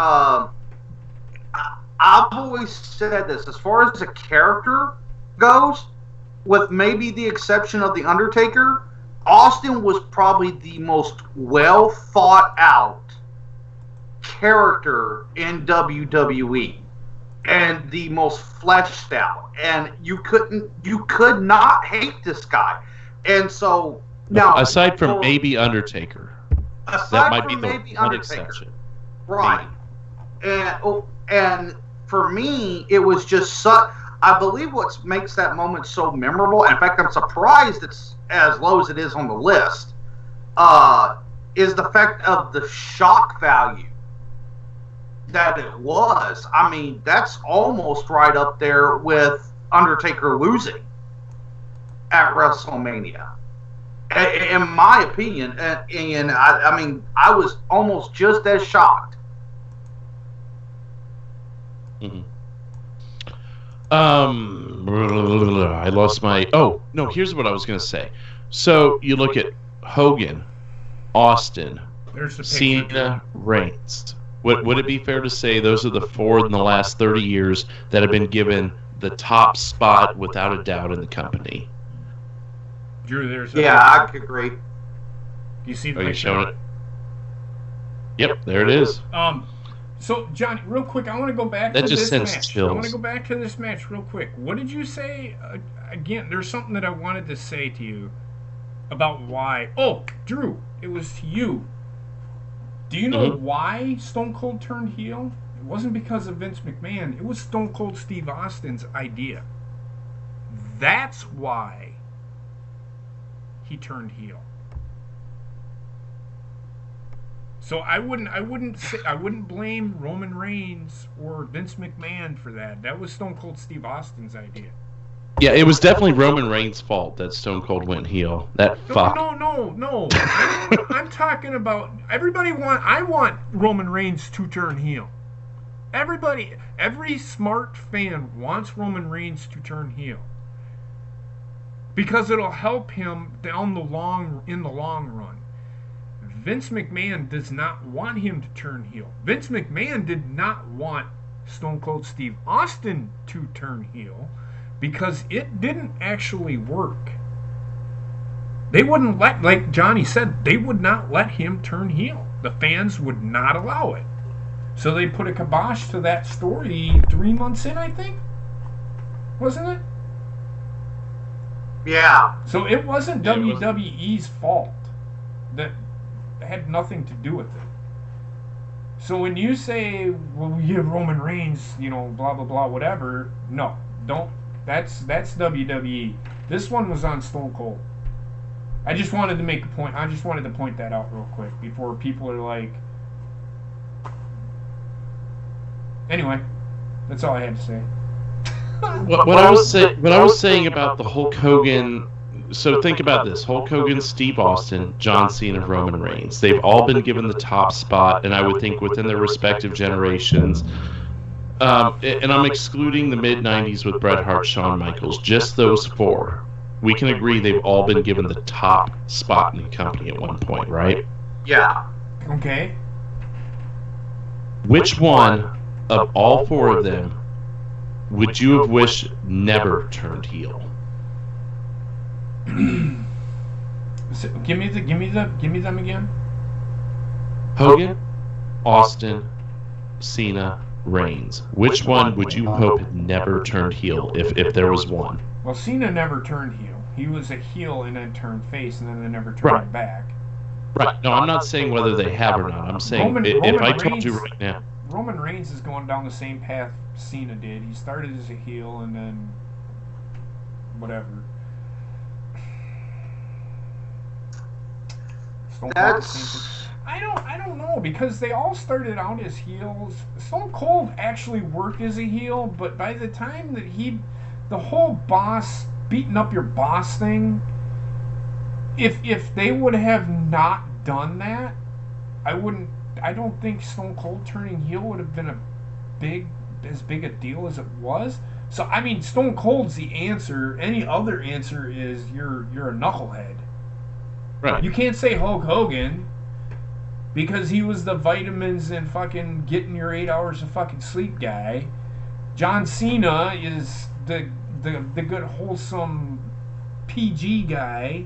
D: I've always said this, as far as a character goes, with maybe the exception of The Undertaker, Austin was probably the most well thought out character in WWE, and the most fleshed out, and you could not hate this guy. And so now,
A: aside from maybe Undertaker, that might be the one exception,
D: right? And for me, it was just such. I believe what makes that moment so memorable, in fact, I'm surprised it's as low as it is on the list, is the fact of the shock value that it was. I mean, that's almost right up there with Undertaker losing at WrestleMania, in my opinion. And I mean, I was almost just as shocked.
A: Mm-hmm. I lost my. Oh no! Here's what I was going to say. So you look at Hogan, Austin, Cena, Reigns. Would it be fair to say those are the four in the last 30 years that have been given the top spot without a doubt in the company?
E: Drew,
D: I could agree.
E: You see?
A: Are you showing it? Yep, there it is.
E: So, Johnny, real quick, I want to go back to this match. I want to go back to this match real quick. What did you say? Again, there's something that I wanted to say to you about why. Oh, Drew, it was to you. Do you know why Stone Cold turned heel? It wasn't because of Vince McMahon. It was Stone Cold Steve Austin's idea. That's why he turned heel. So I wouldn't blame Roman Reigns or Vince McMahon for that. That was Stone Cold Steve Austin's idea.
A: Yeah, it was definitely Roman Reigns' fault that Stone Cold went heel. That fuck.
E: No. I'm talking about everybody. I want Roman Reigns to turn heel. Every smart fan wants Roman Reigns to turn heel because it'll help him in the long run. Vince McMahon does not want him to turn heel. Vince McMahon did not want Stone Cold Steve Austin to turn heel because it didn't actually work. They wouldn't like Johnny said, they would not let him turn heel. The fans would not allow it. So they put a kibosh to that story 3 months in, I think. Wasn't it?
D: Yeah.
E: So it wasn't WWE's fault. That had nothing to do with it. So when you say, well, we have Roman Reigns, blah, blah, blah, whatever, no, don't That's WWE. This one was on Stone Cold. I just wanted to make a point. I just wanted to point that out real quick before people are like. Anyway, that's all I had to say.
A: What I was saying about the Hulk Hogan. So think about this: Hulk Hogan, Steve Austin, John Cena, Roman Reigns. They've all been given the top spot, and I would think within their respective generations. And I'm excluding the mid '90s with Bret Hart, Shawn Michaels. Just those four. We can agree they've all been given the top spot in the company at one point, right?
D: Yeah.
E: Okay.
A: Which one of all four of them would you have wished never turned heel?
E: So, give me them again.
A: Hogan, Austin, Cena, Reigns. Which one would you hope had never turned heel if there was one?
E: Well, Cena never turned heel. He was a heel and then turned face, and then they never turned back.
A: Right. No, I'm not saying whether they have or not. I'm saying if I told you right now.
E: Roman Reigns is going down the same path Cena did. He started as a heel and then whatever. I don't know, because they all started out as heels. Stone Cold actually worked as a heel, but by the time that the whole boss beating up your boss thing, if they would have not done that, I don't think Stone Cold turning heel would have been as big a deal as it was. So I mean, Stone Cold's the answer. Any other answer is you're a knucklehead.
A: Right.
E: You can't say Hulk Hogan because he was the vitamins and fucking getting your 8 hours of fucking sleep guy. John Cena is the good wholesome PG guy,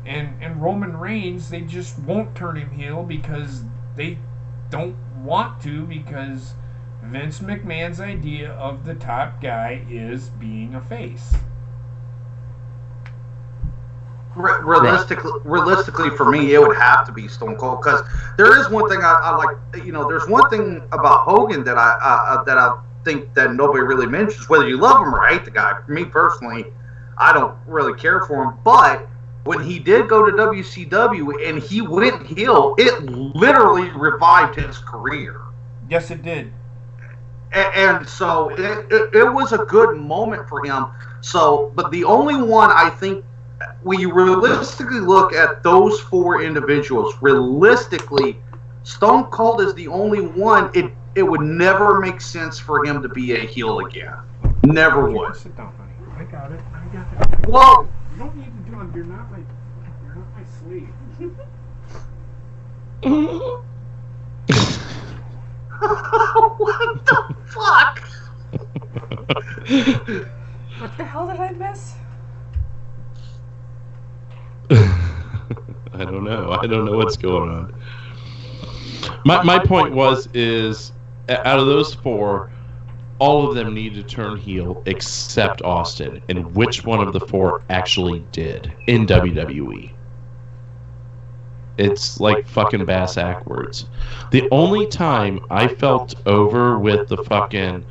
E: and Roman Reigns, they just won't turn him heel because they don't want to, because Vince McMahon's idea of the top guy is being a face.
D: Realistically, for me, it would have to be Stone Cold, because there is one thing I like. There's one thing about Hogan that I think that nobody really mentions. Whether you love him or hate the guy, for me personally, I don't really care for him. But when he did go to WCW and he went heel, it literally revived his career.
E: Yes, it did.
D: And so it was a good moment for him. So, but the only one I think, when you realistically look at those four individuals, realistically, Stone Cold is the only one. It would never make sense for him to be a heel again. Never would.
E: Sit down, honey. I got it.
D: Well,
E: you don't need to do it. You're not my slave.
D: what the fuck?
B: What the hell did I miss?
A: I don't know. I don't know what's going on. My point is out of those four, all of them need to turn heel except Austin. And which one of the four actually did in WWE? It's like fucking bass backwards. The only time I felt over with the fucking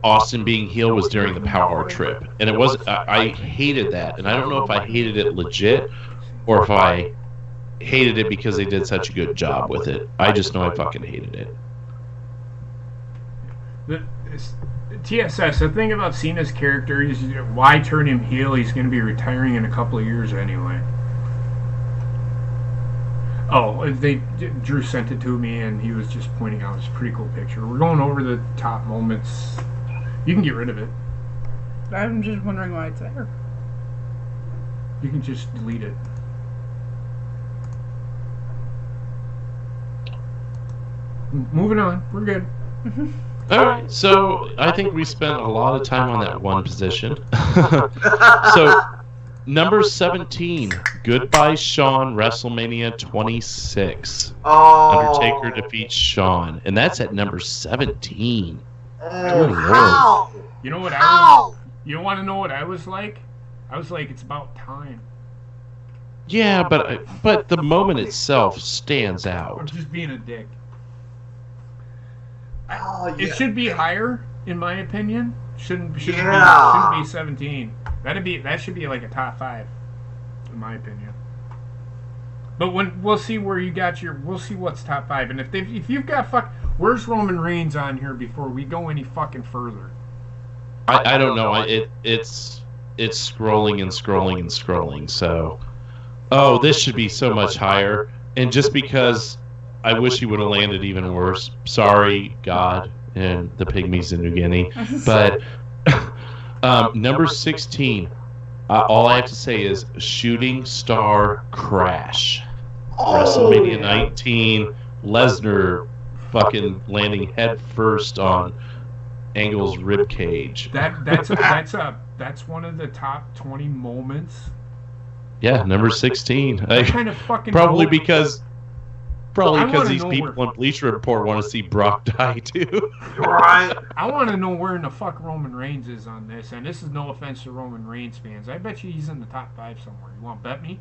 A: Austin being heel was during the Power Trip, and it was I hated that, and I don't know if I hated it legit or if I hated it because they did such a good job with it. I just know I fucking hated it.
E: TSS, the thing about Cena's character is, why turn him heel? He's going to be retiring in a couple of years anyway. Oh, Drew sent it to me, and he was just pointing out, it's a pretty cool picture. We're going over the top moments. You can get rid of it.
B: I'm just wondering why it's there.
E: You can just delete it. Moving on. We're good.
A: All right, so I think we spent a lot of time on that one position. So, number 17, Goodbye Shawn, WrestleMania 26. Undertaker defeats Shawn, and that's at number 17.
D: How?
E: You know what I was? You want to know what I was like? I was like, it's about time.
A: Yeah, but the moment itself stands
E: I'm
A: out.
E: just being a dick.
D: Oh, yeah.
E: It should be higher, in my opinion. Shouldn't be 17. That should be like a top 5, in my opinion. But we'll see where you got we'll see what's top 5, and if you've got where's Roman Reigns on here before we go any fucking further?
A: I don't know. It's scrolling and scrolling and scrolling. So, this should be so much higher. And just because I wish he would have landed even worse. Sorry, God, and the pygmies in New Guinea. But number 16. All I have to say is Shooting Star Crash. WrestleMania 19. Lesnar fucking landing head first on Angle's rib cage.
E: That's one of the top 20 moments.
A: Yeah, number 16.
E: Kind of fucking
A: probably because these people
E: where...
A: on Bleacher Report want to see Brock die too.
D: Right.
E: I want to know where in the fuck Roman Reigns is on this, and this is no offense to Roman Reigns fans. I bet you he's in the top 5 somewhere. You want to bet me?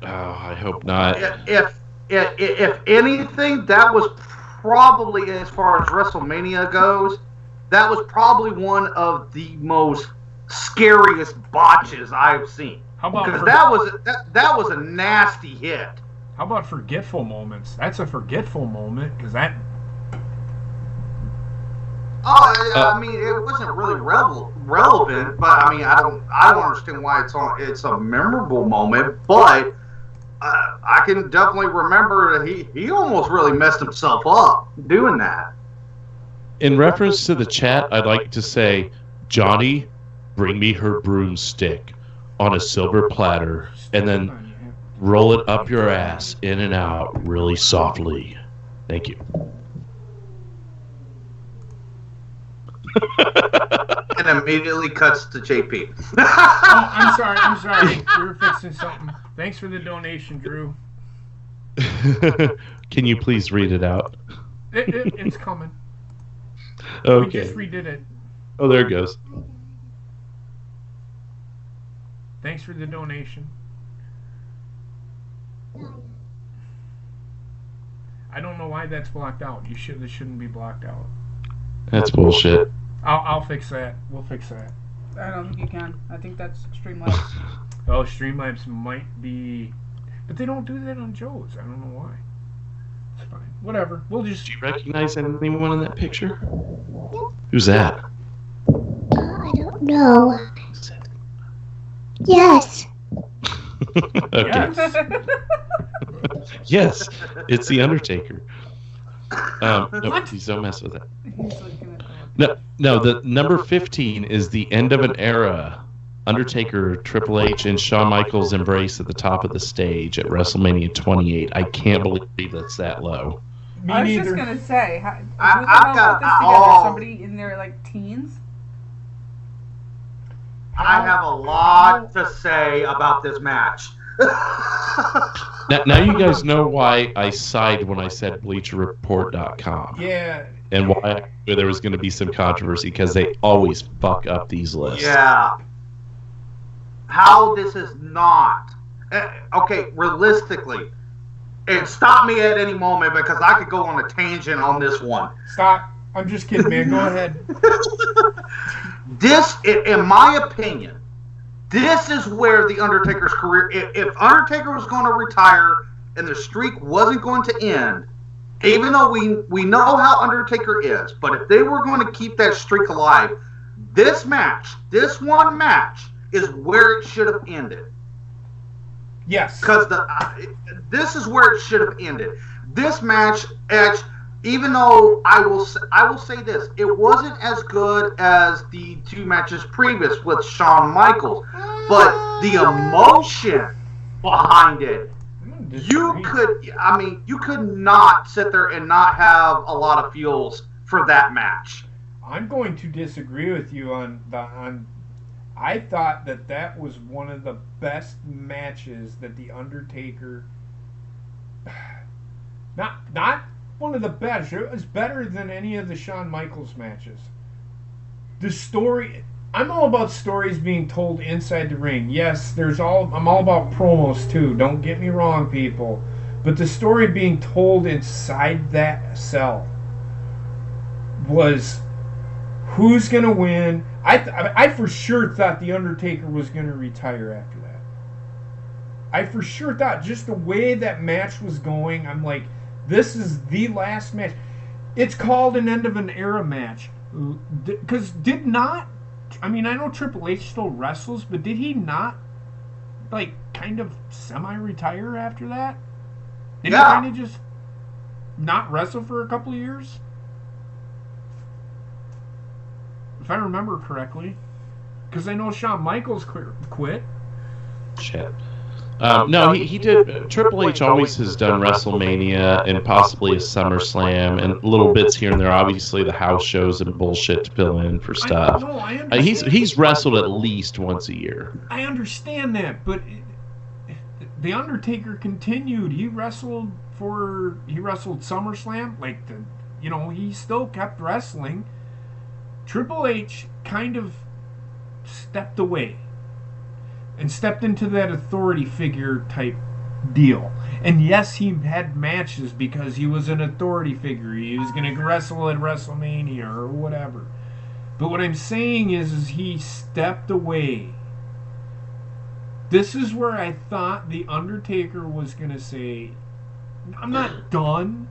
A: Oh, I hope not.
D: If anything, that was probably, as far as WrestleMania goes, that was probably one of the most scariest botches I've seen.
E: How about
D: because that was a nasty hit.
E: How about forgetful moments? That's a forgetful moment because that.
D: I mean, it wasn't really relevant, but I mean, I don't understand why it's a memorable moment, but I can definitely remember that he almost really messed himself up doing that.
A: In reference to the chat, I'd like to say, Johnny, bring me her broomstick on a silver platter, and then roll it up your ass, in and out, really softly. Thank you.
D: And immediately cuts to JP.
E: Oh, I'm sorry. We were fixing something. Thanks for the donation, Drew.
A: Can you please read it out?
E: It's coming.
A: Okay.
E: We just redid it.
A: Oh, there it goes.
E: Thanks for the donation. I don't know why that's blocked out. This shouldn't be blocked out.
A: That's bullshit.
E: I'll fix that. We'll fix that.
B: I don't think you can. I think that's Streamlabs.
E: Oh, Streamlabs might be, but they don't do that on Joe's. I don't know why. It's fine. Whatever. We'll just.
A: Do you recognize anyone in that picture? Who's that?
F: I don't know. Yes.
A: Okay. Yes, it's the Undertaker. No, please don't mess with that. No, the number 15 is the end of an era. Undertaker, Triple H, and Shawn Michaels embrace at the top of the stage at WrestleMania 28. I can't believe that's that low.
B: I was just gonna say, who the hell put this together? Somebody in their teens?
D: I have a lot to say about this match.
A: Now you guys know why I sighed when I said BleacherReport.com.
E: Yeah.
A: And why there was going to be some controversy, because they always fuck up these lists.
D: Yeah. How this is not. Okay, realistically, and stop me at any moment because I could go on a tangent on this one.
E: Stop. I'm just kidding, man. Go ahead.
D: This, in my opinion, this is where the Undertaker's career, if Undertaker was going to retire and the streak wasn't going to end, even though we know how Undertaker is, but if they were going to keep that streak alive, this one match, is where it should have ended.
E: Yes.
D: Because this is where it should have ended. This match, even though I will say this, it wasn't as good as the 2 matches previous with Shawn Michaels, but the emotion behind it, you could not sit there and not have a lot of feels for that match.
E: I'm going to disagree with you on. I thought that was one of the best matches that the Undertaker. Not one of the best. It was better than any of the Shawn Michaels matches. The story. I'm all about stories being told inside the ring. Yes, I'm all about promos too. Don't get me wrong, people. But the story being told inside that cell was who's going to win. I for sure thought The Undertaker was going to retire after that. I for sure thought, just the way that match was going, I'm like, this is the last match. It's called an end of an era match. Because I know Triple H still wrestles, but did he not, like, kind of semi-retire after that? Did he kind of just not wrestle for a couple of years? If I remember correctly. Because I know Shawn Michaels quit.
A: Shit. No, he did. Triple H always has done WrestleMania and possibly a SummerSlam and little bits here and there. Obviously, the house shows and bullshit to fill in for stuff.
E: I understand.
A: He's wrestled at least once a year.
E: I understand that, but The Undertaker continued. He wrestled SummerSlam. Like, he still kept wrestling. Triple H kind of stepped away and stepped into that authority figure type deal. And yes, he had matches because he was an authority figure. He was going to wrestle at WrestleMania or whatever. But what I'm saying is he stepped away. This is where I thought The Undertaker was going to say, I'm not done,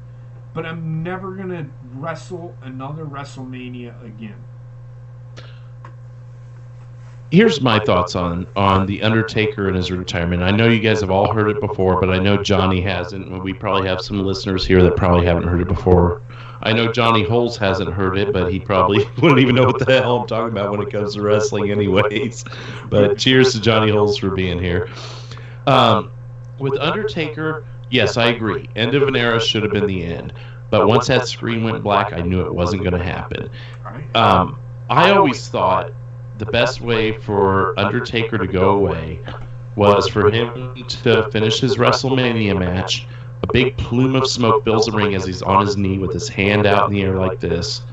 E: but I'm never going to wrestle another WrestleMania again.
A: Here's my thoughts on The Undertaker and his retirement. I know you guys have all heard it before, but I know Johnny hasn't. We probably have some listeners here that probably haven't heard it before. I know Johnny Holes hasn't heard it, but he probably wouldn't even know what the hell I'm talking about when it comes to wrestling anyways. But cheers to Johnny Holes for being here. With Undertaker, yes, I agree. End of an era should have been the end. But once that screen went black, I knew it wasn't going to happen. I always thought the best way for Undertaker to go away was for him to finish his WrestleMania match. A big plume of smoke fills the ring as he's on his knee with his hand out in the air like this.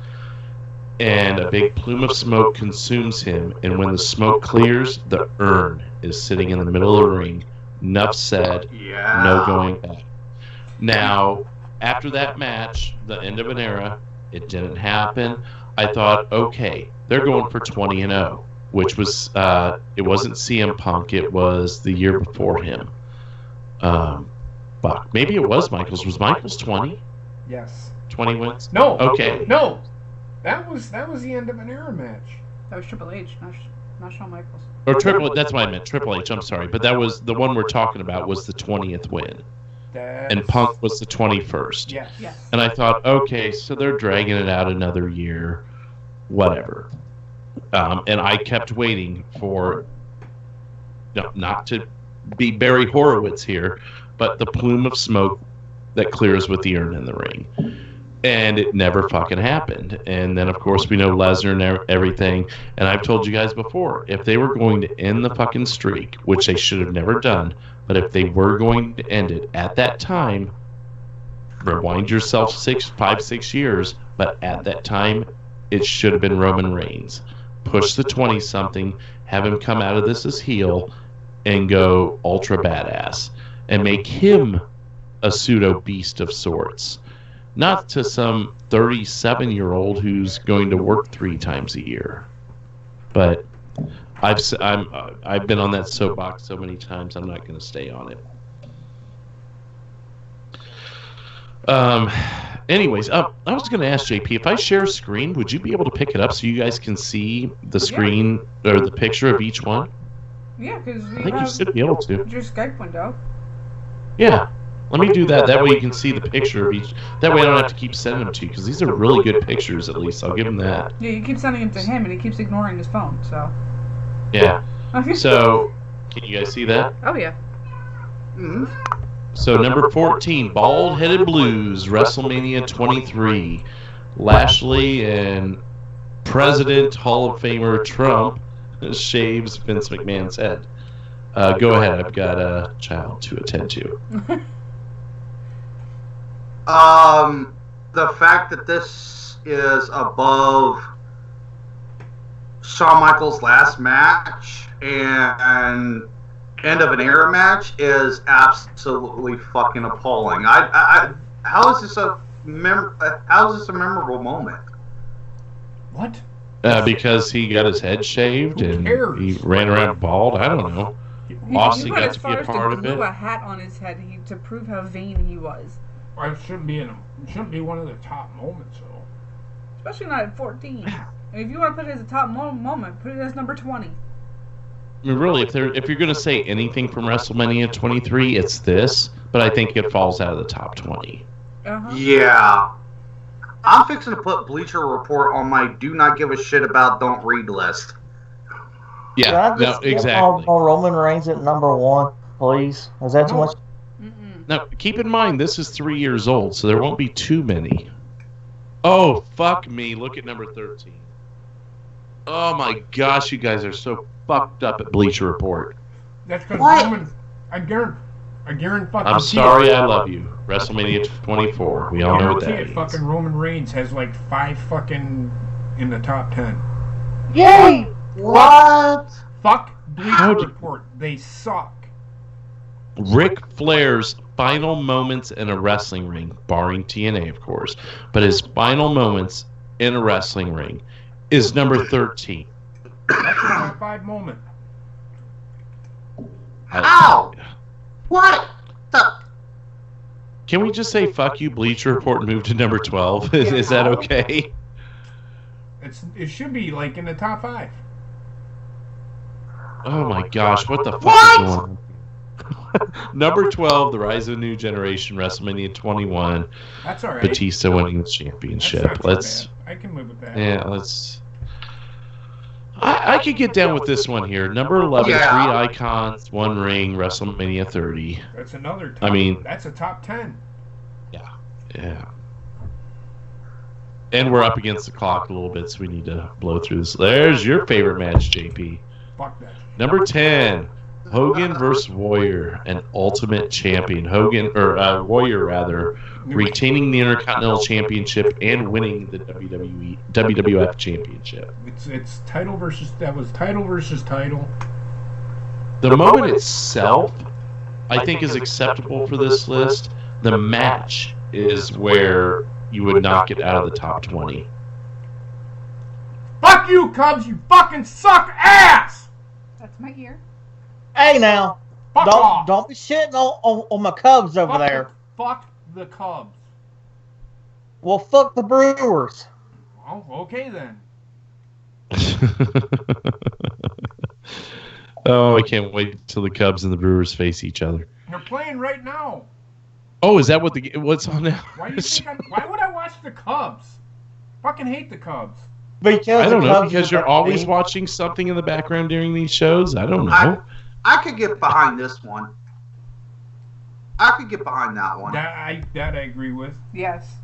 A: And a big plume of smoke consumes him. And when the smoke clears, the urn is sitting in the middle of the ring. Enough said.
D: Yeah.
A: No going back. Now, after that match, the end of an era, it didn't happen. I thought, okay, they're going for 20-0, which was, it wasn't CM Punk, it was the year before him. Fuck, maybe it was Michaels. Was Michaels 20?
E: Yes.
A: 20 wins?
E: No.
A: Okay.
E: No. That was the end of an era match.
B: That was Triple H, not Shawn Michaels.
A: Or that's what I meant, Triple H, I'm sorry. But that was, the one we're talking about was the 20th win. And Punk was the 21st.
E: Yes.
A: And I thought, okay, so they're dragging it out another year, whatever. And I kept waiting for, not to be Barry Horowitz here, but the plume of smoke that clears with the urn in the ring. And it never fucking happened. And then, of course, we know Lesnar and everything. And I've told you guys before, if they were going to end the fucking streak, which they should have never done, but if they were going to end it at that time, rewind yourself 5-6 years, but at that time, it should have been Roman Reigns. Push the 20-something, have him come out of this as heel, and go ultra badass. And make him a pseudo-beast of sorts. Not to some 37-year-old who's going to work 3 times a year. But I've been on that soapbox so many times, I'm not going to stay on it. Anyways, I was going to ask JP, if I share a screen, would you be able to pick it up so you guys can see the screen or the picture of each one?
B: Yeah, because
A: I think you should be able to.
B: Your Skype window.
A: Yeah. Let me do that. That way you can see the picture of each. That way I don't have to keep sending them to you, because these are really good pictures, at least. I'll give him that.
B: Yeah, you keep sending them to him, and he keeps ignoring his phone, so.
A: Yeah. So, can you guys see that?
B: Oh, yeah.
D: Mm-hmm.
A: So, number 14, Bald-Headed Blues, WrestleMania 23. Lashley and President Hall of Famer Trump shaves Vince McMahon's head. Go ahead. I've got a child to attend to.
D: The fact that this is above Shawn Michaels' last match and end of an era match is absolutely fucking appalling. How is this a memorable moment?
E: What?
A: Because he got his head shaved
E: Who
A: and
E: cares?
A: he ran around bald. I don't know. Austin
B: He went
A: got
B: as
A: to be
B: far
A: a
B: as
A: part
B: to
A: of
B: glue
A: it.
B: a hat on his head to prove how vain he was.
E: It shouldn't be one of the top moments, though.
B: Especially not at 14. And if you want to put it as a top moment, put it as number 20.
A: I mean, really, if you're going to say anything from WrestleMania 23, it's this. But I think it falls out of the top 20.
B: Uh-huh.
D: Yeah. I'm fixing to put Bleacher Report on my do not give a shit about, don't read list.
A: Yeah,
C: Can I
A: no,
C: just get
A: exactly.
C: on Roman Reigns at number 1, please? Is that too much?
B: Mm-mm.
A: Now, keep in mind, this is 3 years old, so there won't be too many. Oh, fuck me. Look at number 13. Oh, my gosh, you guys are so fucked up at Bleacher Report.
E: That's because
D: What?
E: Roman. I guarantee fucking.
A: I'm sorry, I love you. WrestleMania 24. We all know what that
E: Guarantee it.
A: means.
E: Fucking Roman Reigns has like 5 fucking in the top 10.
C: Yay!
D: What?
E: Fuck Bleacher
A: How did-
E: Report. They suck.
A: Ric Flair's final moments in a wrestling ring, barring TNA, of course, but his final moments in a wrestling ring is number 13.
E: That's a top 5 moment.
D: Ow! What? The?
A: Can we just say fuck you, Bleacher Report, and move to number 12? Is that okay?
E: It should be like in the top 5.
A: Oh my gosh, what the fuck
D: What?
A: is going on? Number 12, The Rise of a New Generation, WrestleMania 21,
E: That's all right.
A: Batista winning the
E: That's
A: championship.
E: not so
A: Let's,
E: bad. I can live with that.
A: yeah, let's. I could get down with this one here. Number 11,
D: Yeah.
A: 3 icons, 1 ring, WrestleMania 30.
E: That's another. Top,
A: I mean-
E: that's a top 10.
A: Yeah. And we're up against the clock a little bit, so we need to blow through this. There's your favorite match, JP.
E: Fuck that.
A: Number 10, Hogan versus Warrior, an Ultimate Champion. Warrior rather, retaining the Intercontinental Championship and winning the WWF Championship.
E: It's title versus title.
A: The moment itself, I think, is acceptable for this list. The match is where you would knock it out of the top 20.
E: Fuck you, Cubs! You fucking suck ass!
B: That's my ear.
C: Hey now,
E: Fuck off!
C: don't be shitting on my Cubs over there.
E: Fuck the Cubs.
C: Well, fuck the Brewers.
E: Oh, okay then.
A: Oh, I can't wait till the Cubs and the Brewers face each other.
E: They're playing right now.
A: Oh, is that what's on now?
E: Why would I watch the Cubs? Fucking hate the Cubs.
C: Because
A: I don't
C: the
A: know,
C: Cubs
A: because
C: are
A: you're
C: the
A: always
C: team.
A: watching something in the background during these shows. I don't know.
D: I could get behind this one. I could get behind that one.
E: That I agree with.
B: Yes.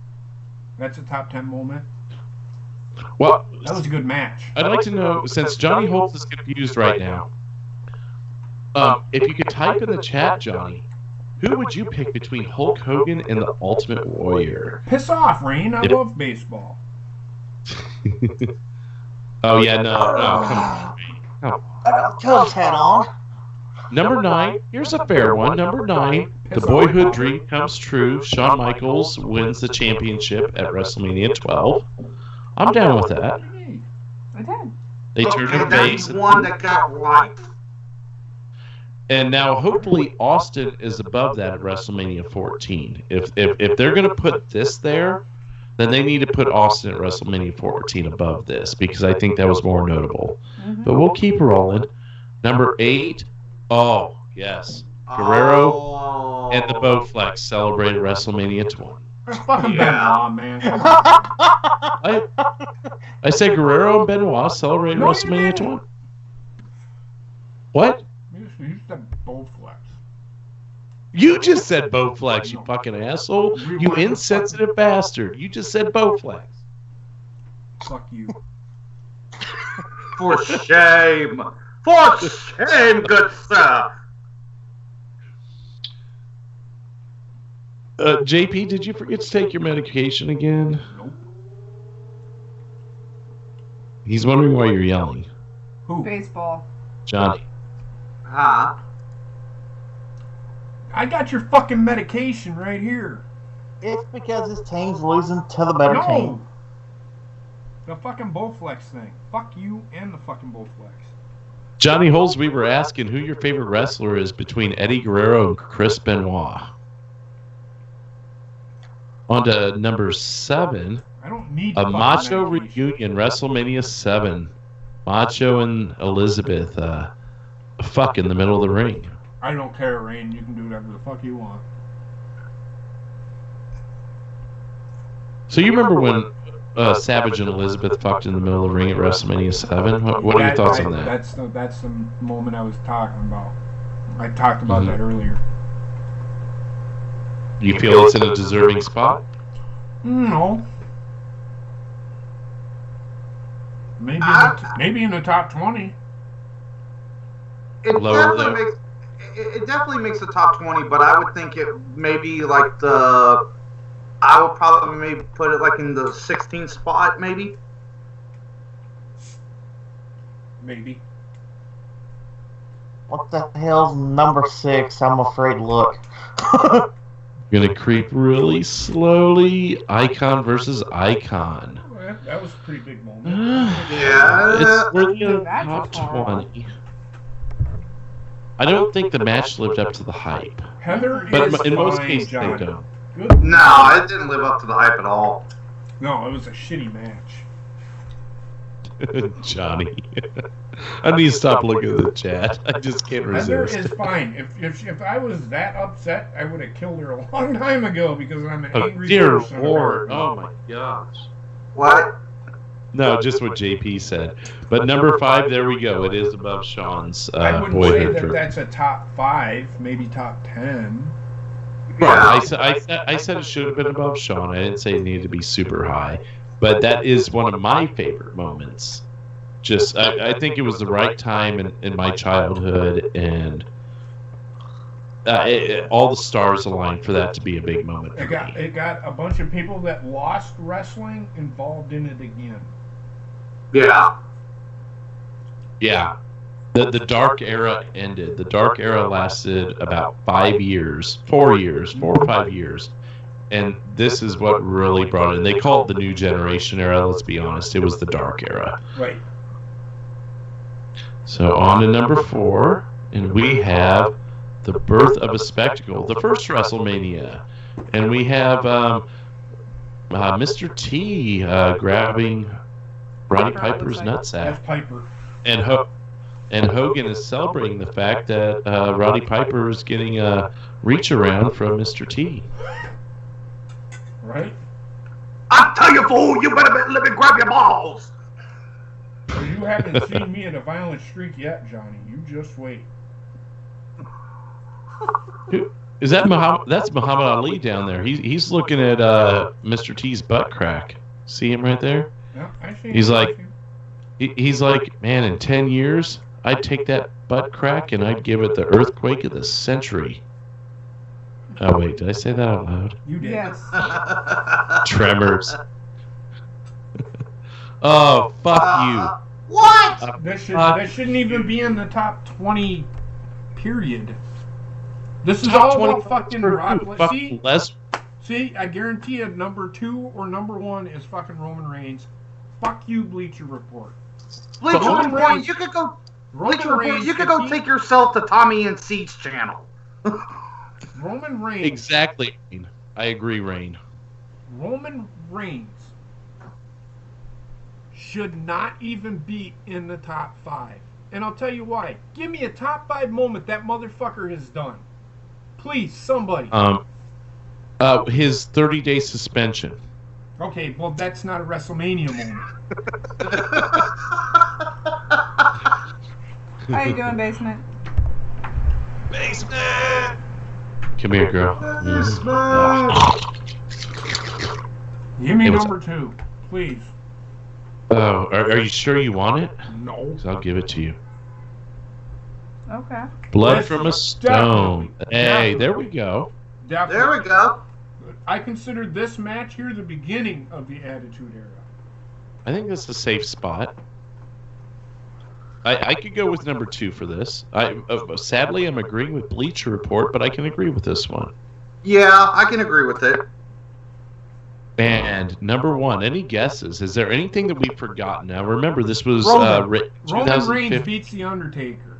E: That's a top 10 moment.
A: Well,
E: That was a good match.
A: I'd like to know, since Johnny Holtz is confused right now, if you could type in the chat, Johnny, who would you pick between Hulk Hogan and the Ultimate Warrior?
E: Piss off, Rain. I
A: Yep.
E: love baseball.
A: Oh, yeah, no, come on. Come on.
C: I got a Cubs hat on.
A: Number 9, here's a fair one. Number 9, the boyhood dream comes true. Shawn Michaels wins the championship at WrestleMania 12. I'm down with that.
E: Hey,
B: I did.
A: They turned
D: Okay,
A: the
D: that's
A: base.
D: one that got right.
A: And now, hopefully, Austin is above that at WrestleMania 14. If they're going to put this there, then they need to put Austin at WrestleMania 14 above this, because I think that was more notable.
B: Mm-hmm.
A: But we'll keep rolling. Number 8, oh, yes. Guerrero
D: Oh.
A: and the Bowflex celebrated WrestleMania 20.
E: fucking
D: Yeah.
E: Benoit, man. Come on.
A: I said Guerrero and Benoit celebrated
E: No, you
A: WrestleMania
E: didn't.
A: 20. What?
E: You said Bowflex.
A: You just said Bowflex, you fucking asshole. You insensitive bastard. You just said Bowflex.
E: Fuck you.
D: For shame. For shame, good sir.
A: JP, did you forget to take your medication again?
E: Nope.
A: He's wondering why you're yelling.
E: Who?
B: Baseball.
A: Johnny.
D: Huh?
E: I got your fucking medication right here.
C: It's because his team's losing to the better team.
E: The fucking Bowflex thing. Fuck you and the fucking Bowflex.
A: Johnny Holes, we were asking who your favorite wrestler is between Eddie Guerrero and Chris Benoit. On to number 7.
E: I don't need
A: A
E: fucking
A: Macho
E: medication.
A: reunion, WrestleMania 7. Macho and Elizabeth fuck in the middle of the ring.
E: I don't care, Rain. You can do whatever the fuck you want.
A: So you remember when Savage and Elizabeth fucked in the middle of the ring at WrestleMania 7? What are your thoughts on that?
E: That's the moment I was talking about. I talked about that earlier.
A: Do you feel it's in a deserving spot?
E: No. Maybe in the top 20.
D: It definitely makes the top 20, but I would think it maybe like I would probably maybe put it like in the 16th spot, maybe.
E: Maybe.
C: What the hell's number 6? I'm afraid to look.
A: Gonna creep really slowly. Icon versus Icon.
E: That was a pretty big moment.
D: Yeah.
A: It's worthy of the
B: That's
A: top
B: horrible.
A: 20. I don't think the match lived up to the hype.
E: Heather
A: But
E: is
A: in most
E: fine,
A: cases,
E: John.
A: they don't.
E: Good.
D: No, it didn't live up to the hype at all.
E: No, it was a shitty match.
A: Johnny. I need to stop looking at the chat. I just can't
E: Heather
A: resist.
E: is fine. If I was that upset, I would have killed her a long time ago because I'm an
A: Oh,
E: angry
A: dear
E: person.
A: Lord. Oh, my gosh.
D: What?
A: No, just what JP said. But number 5, there we go. It is above Sean's
E: I wouldn't say
A: boyhood.
E: that that's a top 5, maybe top 10.
A: Right. I said it should have been above Sean. I didn't say it needed to be super high. But that is one of my favorite moments. Just, I think it was the right time in my childhood, and all the stars aligned for that to be a big moment for me.
E: It got a bunch of people that lost wrestling involved in it again.
D: Yeah.
A: Yeah. The dark era ended. The dark era lasted about 4 or 5 years. And this is what really brought it in. They call it the new generation era, let's be honest. It was the dark era.
E: Right.
A: So on to number 4, and we have the birth of a spectacle, the first WrestleMania. And we have Mr. T grabbing Roddy Piper's
E: That's
A: nutsack.
E: Piper.
A: And Hogan is celebrating the fact that Roddy Piper is getting a reach around from Mr. T.
E: Right?
D: I tell you, fool, you better let me grab your balls.
E: Well, you haven't seen me in a violent streak yet, Johnny. You just wait.
A: Is that that's Muhammad Ali down there? He's looking at Mr. T's butt crack. See him right there?
E: Yeah, I see.
A: He's like, he's like, man, in 10 years, I'd take that butt crack and I'd give it the earthquake of the century. Oh wait, did I say that out loud?
E: You did.
B: Yes.
A: Tremors. Oh, fuck you.
D: What?
E: That shouldn't even be in the top 20. Period. This is
A: Top
E: all
A: 20
E: about fucking
A: for
E: Rock.
A: who? Fucking
E: See, I guarantee you, number 2 or number 1 is fucking Roman Reigns. Fuck you, Bleacher Report.
D: Bleacher
E: Roman
D: Report,
E: Reigns-
D: you could go.
E: Roman
D: Bleacher Report,
E: Reigns,
D: you could
E: if
D: go
E: he-
D: take yourself to Tommy and C's channel.
E: Roman Reigns.
A: Exactly. I agree, Rain.
E: Roman Reigns should not even be in the top 5. And I'll tell you why. Give me a top 5 moment that motherfucker has done. Please, somebody.
A: His 30-day suspension.
E: Okay, well, that's not a WrestleMania moment.
B: How you doing, basement?
D: Basement.
A: Come here, girl.
E: Give me
A: It was-
E: number 2, please.
A: Oh, are you sure you want it?
E: No.
A: 'Cause I'll give it to you.
B: Okay.
A: Blood
E: Yes,
A: from a stone.
E: definitely.
A: Hey, there we go.
E: Definitely.
D: There we go.
E: I consider this match here the beginning of the Attitude Era.
A: I think that's a safe spot. I could go with number 2 for this. Sadly, I'm agreeing with Bleacher Report, but I can agree with this one.
D: Yeah, I can agree with it.
A: And number one, any guesses? Is there anything that we've forgotten? Now, remember, this was
E: Roman Reigns
A: 2015.
E: beats The Undertaker.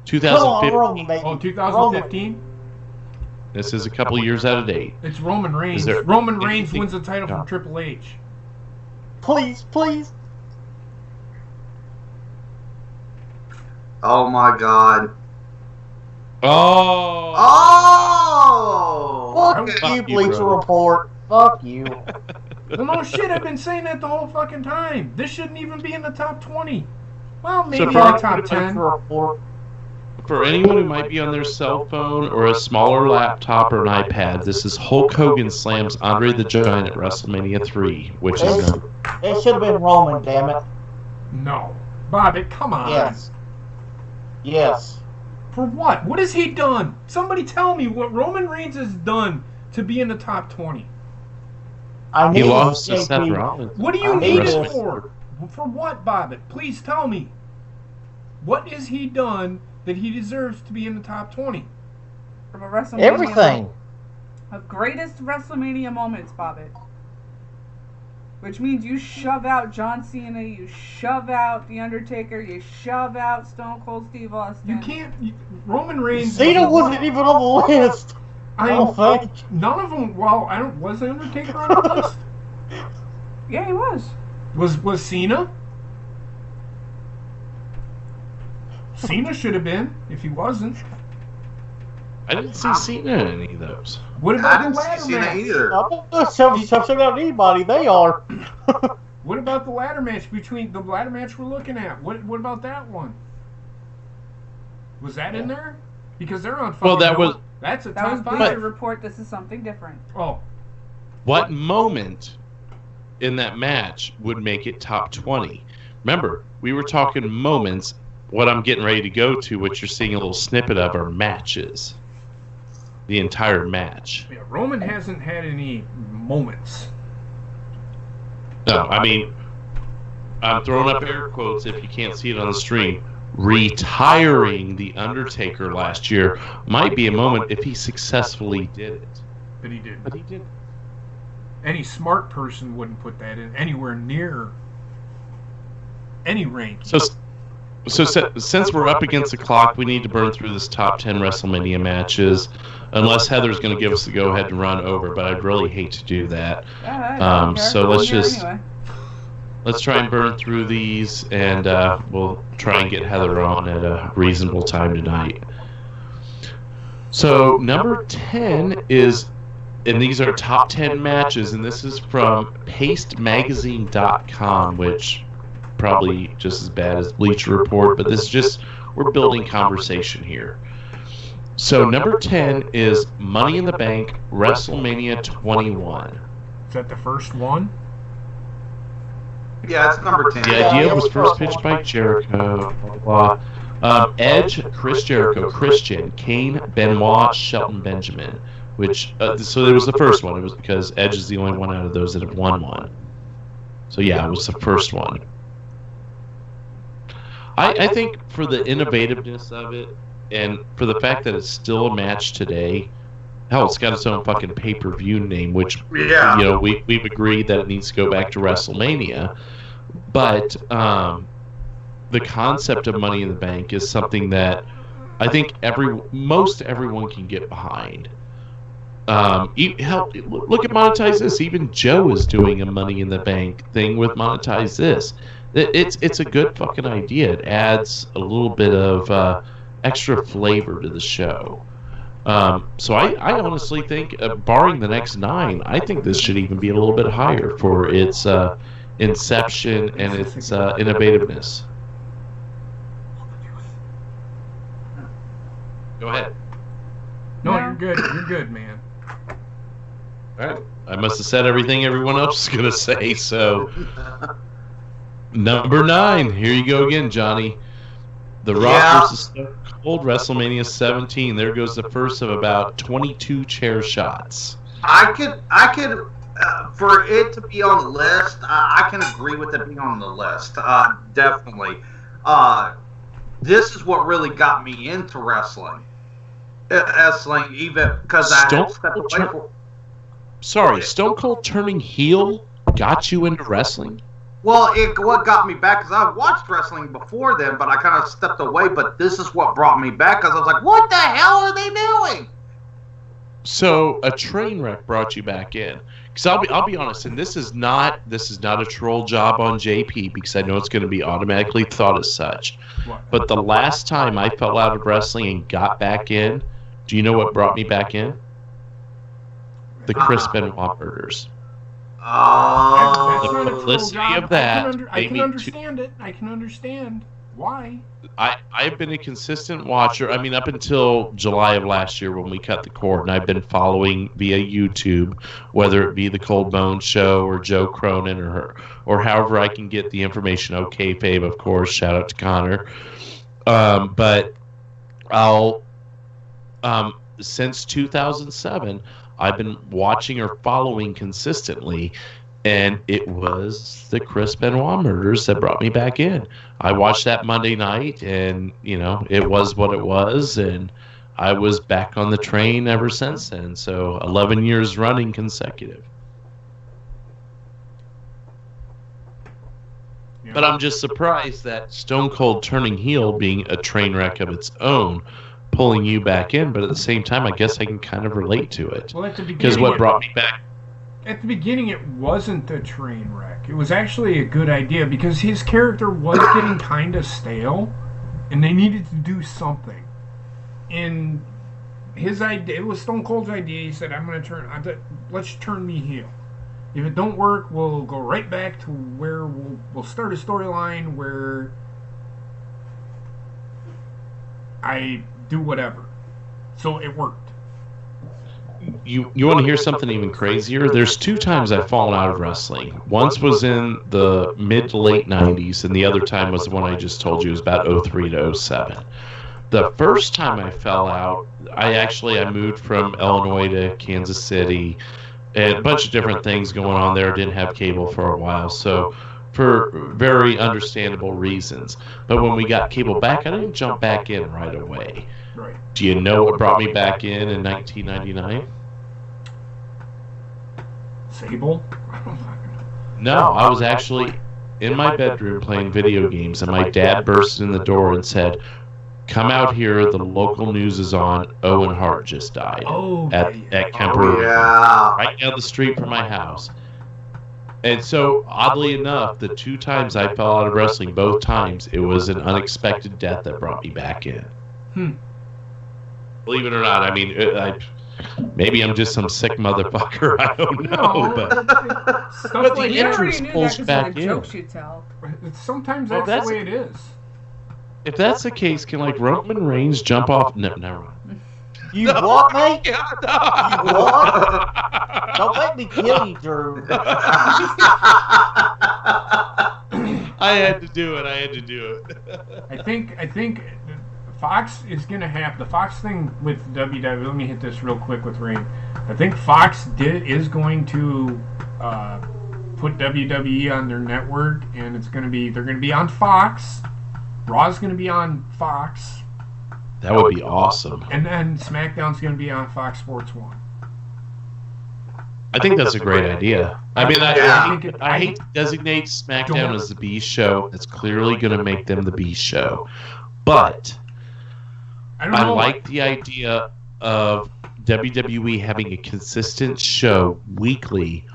A: 2015.
C: Roman, baby.
E: Oh, 2015?
A: This is a couple years out of date.
E: It's Roman Reigns.
A: there
E: Roman Reigns
A: anything-
E: wins the title
A: No.
E: from Triple H.
C: Please, please.
D: Oh my God.
A: Oh!
D: Oh!
C: Fuck
A: Fuck
C: you,
A: you,
C: Bleacher
A: brother.
C: Report. Fuck you.
E: Well, no shit, I've been saying that the whole fucking time. This shouldn't even be in the top 20. Well, maybe in the
A: for-
E: top 10.
C: Bleacher Report.
A: For anyone who might be on their cell phone or a smaller laptop or an iPad, this is Hulk Hogan slams Andre the Giant at WrestleMania 3, which is number.
C: It should have been Roman, damn it.
E: No. Bobby, come on.
C: Yes. Yes.
E: For what? What has he done? Somebody tell me what Roman Reigns has done to be in the top 20.
C: I
A: He
C: need
A: lost to
C: JP.
A: Seth Rollins.
E: What do you
C: I
E: need
C: need
E: it
C: this.
E: for? For what, Bobbitt? Please tell me. What has he done that he deserves to be in the top 20?
B: From a WrestleMania
C: Everything.
B: Of greatest WrestleMania moments, Bobbitt. Which means you shove out John Cena, you shove out The Undertaker, you shove out Stone Cold Steve Austin.
E: You can't. Roman Reigns.
C: Cena wasn't even on the list. I don't think.
E: None of them. Well, I don't. Was the Undertaker on the list?
B: Yeah, he was.
E: Was Cena? Cena should have been if he wasn't.
A: I didn't see Cena in any of those.
E: What
D: I
E: about the
D: didn't
E: ladder
D: see that
E: match?
D: either.
C: I'm not shoving out anybody. They are.
E: What about the ladder match between the ladder match we're looking at? What about that one? Was that in there? Because they're on.
A: Well,
E: fucking
A: that was-
E: That's a
B: That was
E: top
B: Bleacher
E: 5.
B: Report. This is something different.
E: Oh,
A: What moment in that match would make it top 20? Remember, we were talking moments. What I'm getting ready to go to, what you're seeing a little snippet of, are matches. The entire match.
E: yeah. Roman hasn't had any moments.
A: No, I mean, I'm throwing up air quotes if you can't see it on the stream. Retiring The Undertaker last year might be a moment if he successfully did it.
E: But he did.
A: But he did.
E: Any smart person wouldn't put that in anywhere near any rank.
A: So since we're up against the clock, we need to burn through this top 10 WrestleMania matches, unless Heather's going to give us the go-ahead to run over, but I'd really hate to do that.
B: Yeah, I don't care.
A: So let's
B: I'm here
A: just-
B: anyway.
A: Let's try and burn through these, and we'll try and get Heather on at a reasonable time tonight. So number 10 is, and these are top 10 matches, and this is from pastemagazine.com, which probably just as bad as Bleacher Report, but this is just, we're building conversation here. So number 10 is Money in the Bank, WrestleMania 21.
E: Is that the first one?
D: Yeah, it's number 10.
A: The idea was first pitched by Jericho, blah, blah. Edge, Chris Jericho, Christian, Kane, Benoit, Shelton Benjamin. Which, so it was the first one. It was because Edge is the only one out of those that have won one. So yeah, it was the first one. I think for the innovativeness of it, and for the fact that it's still a match today, hell, it's got its own fucking pay-per-view name, which,
D: Yeah.
A: you know, we've agreed that it needs to go back to WrestleMania. But the concept of Money in the Bank is something that I think most everyone can get behind. Hell, look at Monetize This. Even Joe is doing a Money in the Bank thing with Monetize This. It's a good fucking idea. It adds a little bit of extra flavor to the show. So I honestly think, barring the next 9, I think this should even be a little bit higher for its inception and its innovativeness. Go ahead.
E: No,
B: Yeah.
E: you're good. You're good, man.
A: All right. I must have said everything everyone else is going to say, so... Number 9. Here you go again, Johnny. The Rock
D: Yeah.
A: versus Stone Cold, WrestleMania 17. There goes the first of about 22 chair shots.
D: I could, for it to be on the list, I can agree with it being on the list. Definitely. This is what really got me into wrestling. Wrestling, even because I had
A: Stone
D: stepped
A: Cold
D: away from.
A: sorry, Stone Cold turning heel got you into wrestling?
D: Well, what got me back, because I've watched wrestling before then, but I kind of stepped away, but this is what brought me back, because I was like, what the hell are they doing?
A: So a train wreck brought you back in. Because I'll be honest, and this is not a troll job on JP, because I know it's going to be automatically thought as such. But the last time I fell out of wrestling and got back in, do you know what brought me back in? The Chris Benoit murders.
D: Oh.
E: That's not a
A: publicity
E: troll job.
A: of that
E: I
A: made
E: can
A: me
E: understand it. I can understand why.
A: I've been a consistent watcher. I mean, up until July of last year when we cut the cord, and I've been following via YouTube, whether it be the Cold Bone Show or Joe Cronin or however I can get the information. Okay, Fabe, of course. Shout out to Connor. But I'll since 2007, I've been watching or following consistently. And it was the Chris Benoit murders that brought me back in. I watched that Monday night, and, it was what it was, and I was back on the train ever since then. So 11 years running consecutive.
E: Yeah.
A: But I'm just surprised that Stone Cold turning heel being a train wreck of its own, pulling you back in. But at the same time, I guess I can kind of relate to it.
E: Well, at the beginning,
A: Because what brought me back...
E: At the beginning, it wasn't a train wreck. It was actually a good idea because his character was getting kind of stale, and they needed to do something. And his idea, it was Stone Cold's idea. He said, let's turn me heel. If it don't work, we'll go right back to where we'll start a storyline where I do whatever. So it worked.
A: You want to hear something even crazier? There's 2 times I've fallen out of wrestling. Once was in the mid to late 90s, and the other time was the one I just told you, was about 03 to 07. The first time I fell out, I moved from Illinois to Kansas City, and a bunch of different things going on there. Didn't have cable for a while, so for very understandable reasons. But when we got cable back, I didn't jump back in right away.
E: Right.
A: Do you know what brought me back in 1999?
E: Sable?
A: No, I was actually in my bedroom playing video games, and my dad burst in the door and said, "Come out here, the local news is on. Owen Hart just died at Kemper, right down the street from my house." And so, oddly enough, the 2 times I fell out of wrestling, both times, it was an unexpected death that brought me back in. Believe it or not, I mean, maybe I'm just some sick motherfucker. I don't know, but the interest pulls back in.
B: Jokes you tell.
E: Sometimes that's the way it is.
A: If that's the case, can Roman Reigns jump off? No, never mind.
C: You what, mate?
A: No.
C: You what? Don't make me kill you, Drew.
A: I had to do it.
E: I think Fox is going to have the Fox thing with WWE. Let me hit this real quick with Rain. I think Fox is going to put WWE on their network, and they're going to be on Fox. Raw's going to be on Fox.
A: That would be awesome.
E: And then SmackDown's going to be on Fox Sports 1.
A: I think that's a great idea. I mean, I hate to designate SmackDown as the B show. It's clearly going to make them the B show. But I like the idea of WWE having a consistent show weekly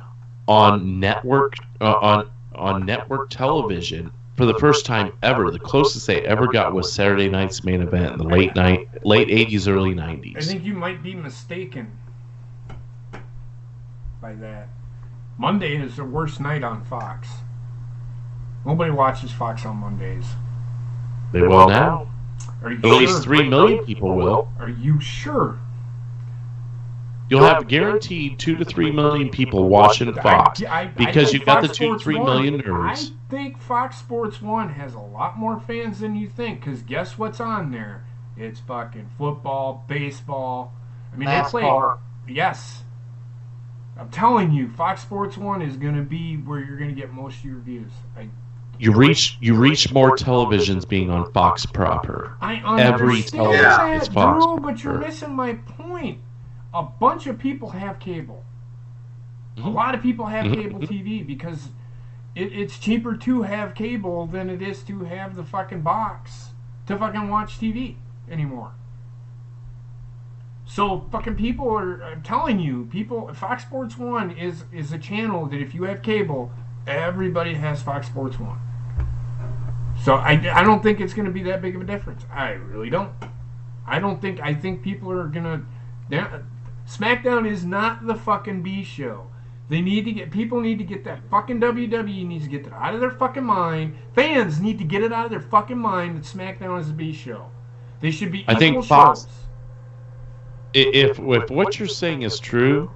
A: on network on network television. For the first time ever, the closest they ever got was Saturday Night's Main Event in the late 80s, early 90s.
E: I think you might be mistaken by that. Monday is the worst night on Fox. Nobody watches Fox on Mondays.
A: They will now.
E: Are you
A: At
E: sure?
A: least 3 million people will.
E: Are you sure?
A: You'll have guaranteed 2 to 3 million people watching Fox because you've got the 2 to 3 million nerds.
E: I think Fox Sports 1 has a lot more fans than you think, because guess what's on there? It's fucking football, baseball. I mean,
C: NASCAR.
E: They play. Yes. I'm telling you, Fox Sports 1 is going to be where you're going to get most of your views.
A: You reach more televisions being on Fox proper.
E: I understand
A: Every television
E: that,
A: is Fox
E: Drew, but you're
A: proper.
E: missing my point. A bunch of people have cable. A lot of people have cable TV because it's cheaper to have cable than it is to have the fucking box to fucking watch TV anymore. So fucking people are, I'm telling you, Fox Sports 1 is a channel that if you have cable, everybody has Fox Sports 1. So I don't think it's going to be that big of a difference. I really don't. I think people are going to... SmackDown is not the fucking B show. People need to get that fucking WWE needs to get that out of their fucking mind. Fans need to get it out of their fucking mind that SmackDown is a B show. They should be equal
A: I think Fox,
E: shows.
A: If what you're saying is true,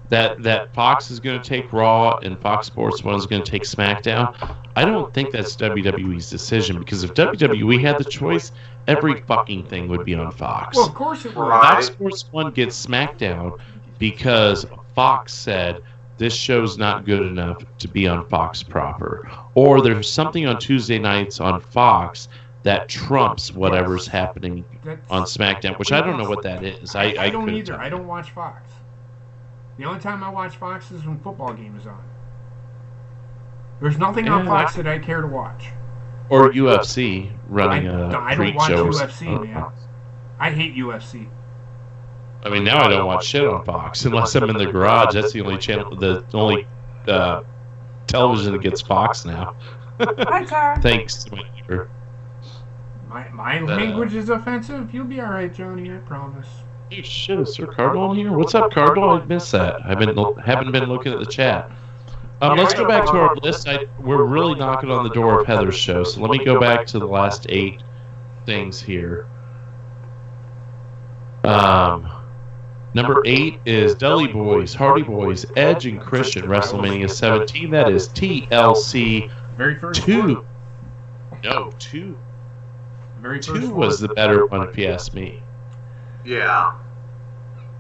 A: that Fox is going to take Raw and Fox Sports 1 is going to take SmackDown, I don't think that's WWE's decision, because if WWE had the choice, every fucking thing would be on Fox.
E: Well, of course it would.
A: Fox Sports 1 gets SmackDown because Fox said this show's not good enough to be on Fox proper. Or there's something on Tuesday nights on Fox that trumps whatever's happening on SmackDown, which I don't know what that is.
E: I don't either. I don't watch Fox. The only time I watch Fox is when football game is on. There's nothing on Fox that I care to watch.
A: Or UFC running
E: I
A: a
E: don't watch
A: shows.
E: UFC, man. I hate UFC.
A: I mean, now I don't watch shit on Fox unless I'm in the garage. That's the only channel, the only television that gets Fox now.
B: Hi, Tara.
A: Thanks to my neighbor.
E: My language is offensive. You'll be all right, Joni. I promise.
A: Hey, shit, is Sir Cardinal in here? What's up, Cardinal? I missed that. Haven't been looking at the chat. Let's go back to our list. We're really knocking on the door of Heather's show, so let me go back to the last 8 things here. Number 8 is Dudley Boys, Hardy Boys, Edge and Christian, WrestleMania 17. That is TLC
E: Very first
A: 2.
E: one.
A: No, 2.
E: Very first
A: 2
E: one.
A: was the better one, if you ask me.
D: Yeah.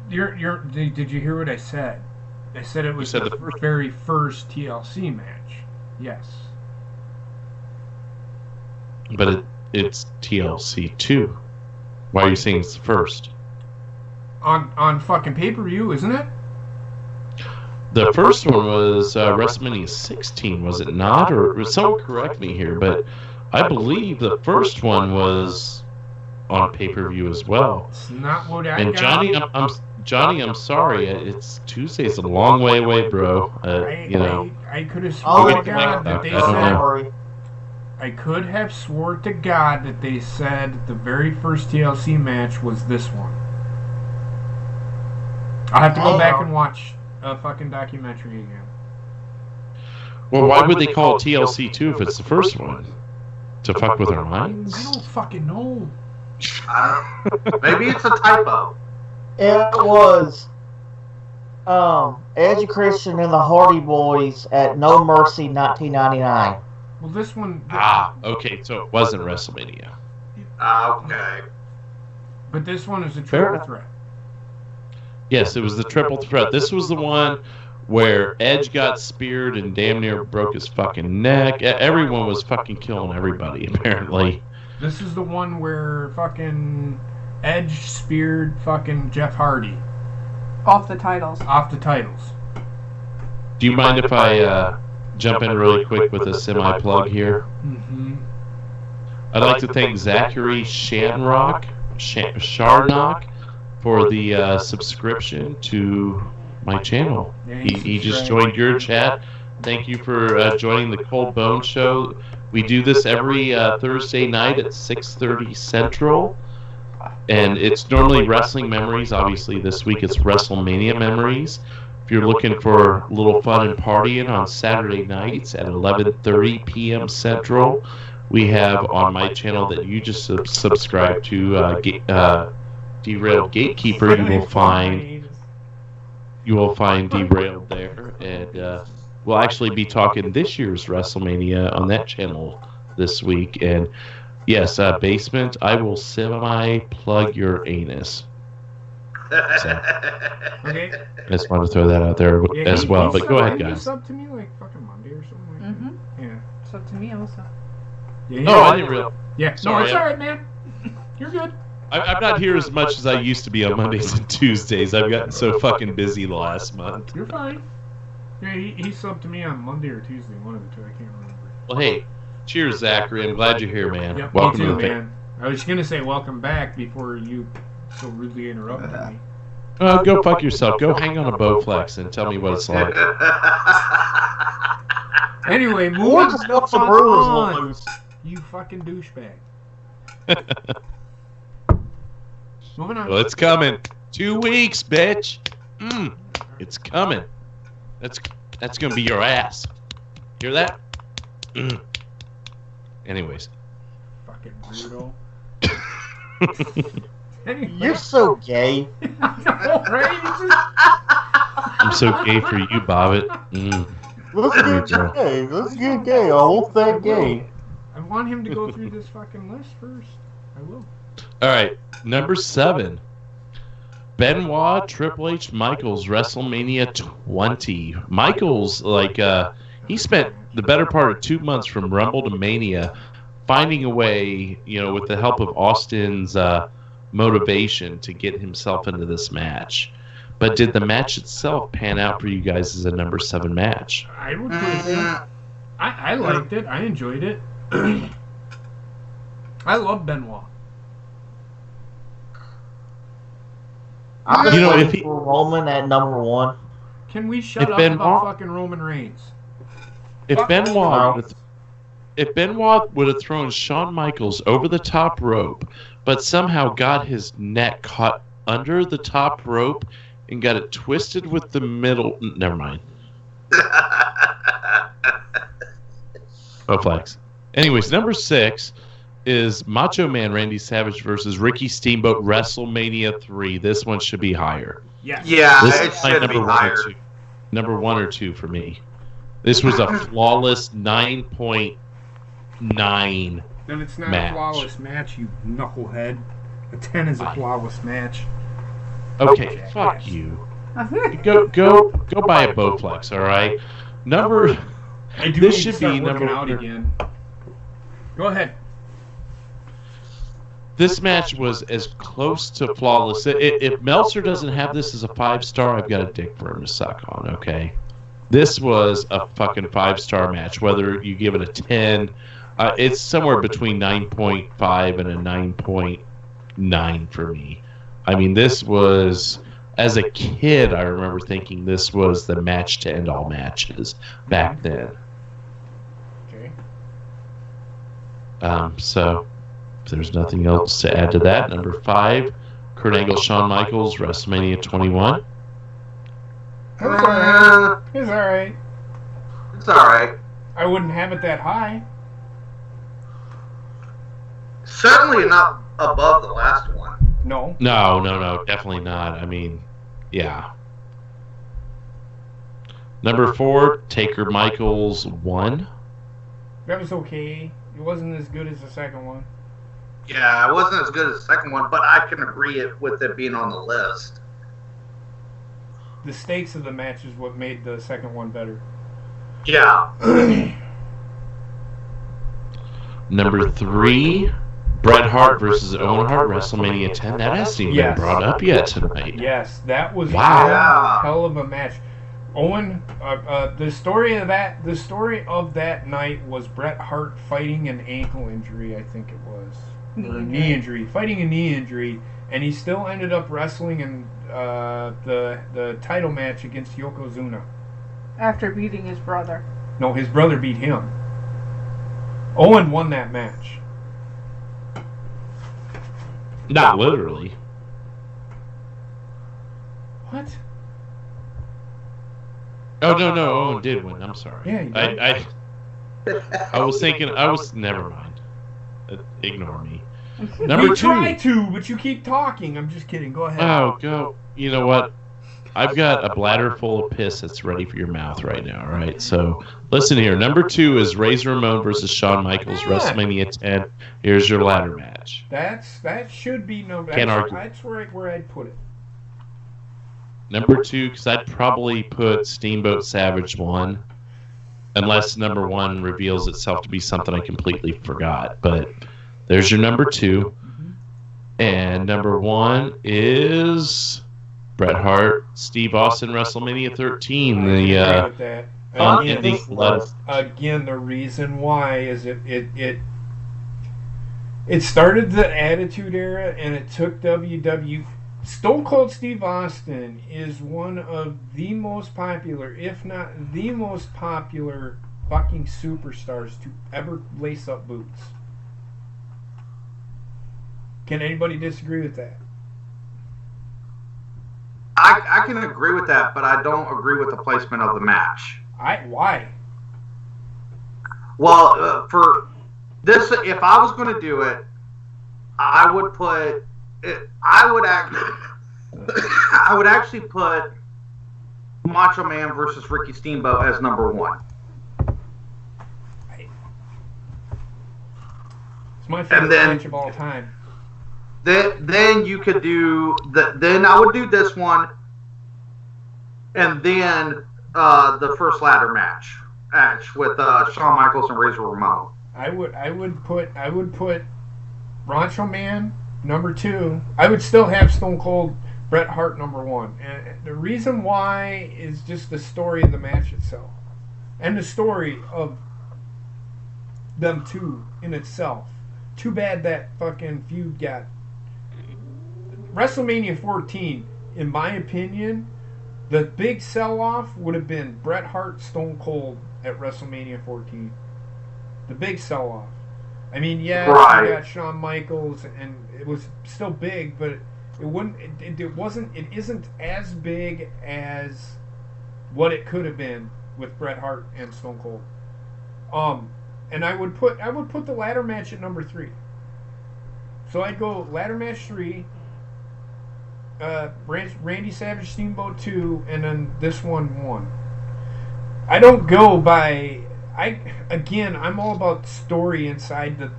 E: Did you hear what I said? I said it was the very first TLC match. Yes.
A: But it's TLC 2. Why are you saying it's the first?
E: On fucking pay-per-view, isn't it?
A: The first one was WrestleMania 16, was it not? Or someone correct me here, but I believe the first one was on pay-per-view as well.
E: It's not what I
A: And
E: got.
A: Johnny, I'm sorry. It's Tuesday's a long way away, bro.
E: I could have
C: Oh,
E: sworn
C: my
E: to God that they
A: I don't
E: said.
A: know.
E: I could have sworn to God that they said the very first TLC match was this one. I'll have to go back and watch a fucking documentary again.
A: Well, why would they call it TLC 2 if it's the first one? To fuck with our minds?
E: I don't fucking know.
D: Maybe it's a typo.
C: It was Edge and Christian and the Hardy Boys at No Mercy 1999.
E: Well, this one.
A: Okay, so it wasn't WrestleMania.
D: Okay.
E: But this one is a
A: Fair
E: triple
A: enough.
E: threat.
A: Yes, it was the triple threat. This was the one where Edge got speared and damn near broke his fucking neck. Everyone was fucking killing everybody, apparently.
E: This is the one where fucking Edge speared fucking Jeff Hardy
B: Off the titles.
E: off the titles.
A: Do you mind if I jump in really quick with a semi-plug here?
E: Mm-hmm.
A: I'd like to thank Zachary Sharnock for the subscription to my channel.
E: Yeah,
A: He just joined your chat. Thank you for joining the Cold Bone Show. We do this every Thursday night at 6:30 Central. And it's normally Wrestling Memories. Obviously, this week it's WrestleMania Memories. If you're looking for a little fun and partying on Saturday nights at 11:30 p.m. Central, we have on my channel that you just subscribe to, Derailed Gatekeeper. You will find Derailed there, and we'll actually be talking this year's WrestleMania on that channel this week. And yes, Basement, I will semi-plug your anus. So,
E: Okay.
A: I just wanted to throw that out there as well. But go ahead, guys.
E: Sub to me like fucking Monday or something like that. Yeah.
B: It's up to me also.
E: Yeah.
A: No, I didn't realize.
E: Yeah. No,
A: Sorry,
E: it's alright, man. You're good.
A: I'm not here as much as I used to be on Mondays and Tuesdays. I've gotten so fucking busy the last month.
E: You're fine. Yeah, he subbed to me on Monday or Tuesday, one of the two. I can't remember.
A: Well, hey, cheers, Zachary. I'm glad you're here, man.
E: Yep,
A: Welcome
E: me too,
A: to the
E: man. I was gonna say welcome back before you so rudely interrupted me.
A: Go fuck yourself. Go hang on a Bowflex and tell me what it's like.
E: Anyway,
C: Or
E: moving
C: just got some brewers
E: on.
C: loose.
E: You fucking douchebag. Moving on.
A: Well, it's coming. 2 weeks, bitch. It's coming. That's gonna be your ass. Hear that? Anyways.
E: Fucking weirdo.
C: You're so gay.
A: I'm so gay for you, Bobbit.
C: Let's get gay. Let's get gay. I won't that gay.
E: I want him to go through this fucking list first. I will.
A: All right, number 7. Benoit, Triple H, Michaels, WrestleMania 20. Michaels, he spent the better part of 2 months from Rumble to Mania finding a way, with the help of Austin's motivation to get himself into this match. But did the match itself pan out for you guys as a number 7 match?
E: I would put it there. I liked it. I enjoyed it. I love Benoit.
C: I'm just
A: if
C: waiting
A: he,
C: for Roman at number 1.
E: Can we shut up
A: Benoit,
E: about fucking Roman Reigns?
A: If Benoit would have thrown Shawn Michaels over the top rope, but somehow got his neck caught under the top rope and got it twisted with the middle. Never mind. Flex. Anyways, number 6 is Macho Man Randy Savage versus Ricky Steamboat WrestleMania 3. This one should be higher.
E: Yes.
D: Yeah,
A: This
D: it
A: is like
D: should be higher.
A: Number 1 or 2 for me. This was a flawless 9.9.
E: Then it's not
A: match.
E: a flawless match, you knucklehead. A 10 is a flawless match.
A: Okay, fuck you. Go buy a Bowflex, all right?
E: I do
A: This
E: need
A: should
E: to start
A: be
E: working
A: number
E: out again. Go ahead.
A: This match was as close to flawless. If Meltzer doesn't have this as a 5-star, I've got a dick for him to suck on, okay? This was a fucking 5-star match. Whether you give it a 10, it's somewhere between 9.5 and a 9.9 for me. I mean, this was, as a kid, I remember thinking this was the match to end all matches back then.
E: Okay.
A: So, if there's nothing else to add to that, number 5, Kurt Angle, Shawn Michaels, WrestleMania 21.
E: It's alright. It's alright.
D: It's alright.
E: I wouldn't have it that high.
D: Certainly not above the last one.
E: No.
A: No, definitely not. I mean, yeah. Number 4, Taker Michaels 1.
E: That was okay. It wasn't as good as the second one.
D: Yeah, it wasn't as good as the second one, but I can agree with it being on the list.
E: The stakes of the match is what made the second one better.
D: Yeah.
A: Number 3, Bret Hart versus Owen Hart, WrestleMania 10. That hasn't even been brought up yet tonight.
E: Yes, that was
A: Wow.
E: a hell of a match. Owen, the story of that night was Bret Hart fighting an ankle injury, I think it was, or a knee injury, fighting a knee injury, and he still ended up wrestling in the title match against Yokozuna.
B: After beating his brother.
E: No, his brother beat him. Owen won that match.
A: Not literally.
E: What?
A: Oh, no, Owen did win. I'm sorry.
E: Yeah, he did.
A: I was thinking, never mind. Ignore me. Number
E: You
A: 2.
E: try to, but you keep talking. I'm just kidding. Go ahead.
A: Oh, go. You know what? I've got a bladder full of piss that's ready for your mouth right now, all right? So, listen here. Number 2 is Razor Ramon versus Shawn Michaels, WrestleMania 10. Here's your ladder match.
E: That should be no.
A: Can't argue.
E: That's where I'd put it.
A: Number 2, because I'd probably put Steamboat Savage 1, unless number 1 reveals itself to be something I completely forgot. But there's your number 2. And number 1 is Bret Hart, Steve Austin, WrestleMania 13.
E: I agree
A: The
E: with that.
A: unending flood.
E: Again, the reason why is it started the Attitude Era, and it took WWE. Stone Cold Steve Austin is one of the most popular, if not the most popular, fucking superstars to ever lace up boots. Can anybody disagree with that?
D: I can agree with that, but I don't agree with the placement of the match.
E: Why?
D: Well, for this, if I was going to do it, I would put it. I would actually put Macho Man versus Ricky Steamboat as number one.
E: It's my favorite match of all time.
D: Then you could do then I would do this one, and then the first ladder match with Shawn Michaels and Razor Ramon.
E: I would put Macho Man number 2. I would still have Stone Cold Bret Hart number 1, and the reason why is just the story of the match itself, and the story of them two in itself. Too bad that fucking feud got. WrestleMania 14, in my opinion, the big sell-off would have been Bret Hart, Stone Cold at WrestleMania 14. The big sell-off. I mean, yeah, you got Shawn Michaels, and it was still big, but it isn't as big as what it could have been with Bret Hart and Stone Cold. And I would put the ladder match at number 3. So I'd go ladder match 3. Randy Savage Steamboat 2, and then this one 1. I don't go by. I'm all about story inside the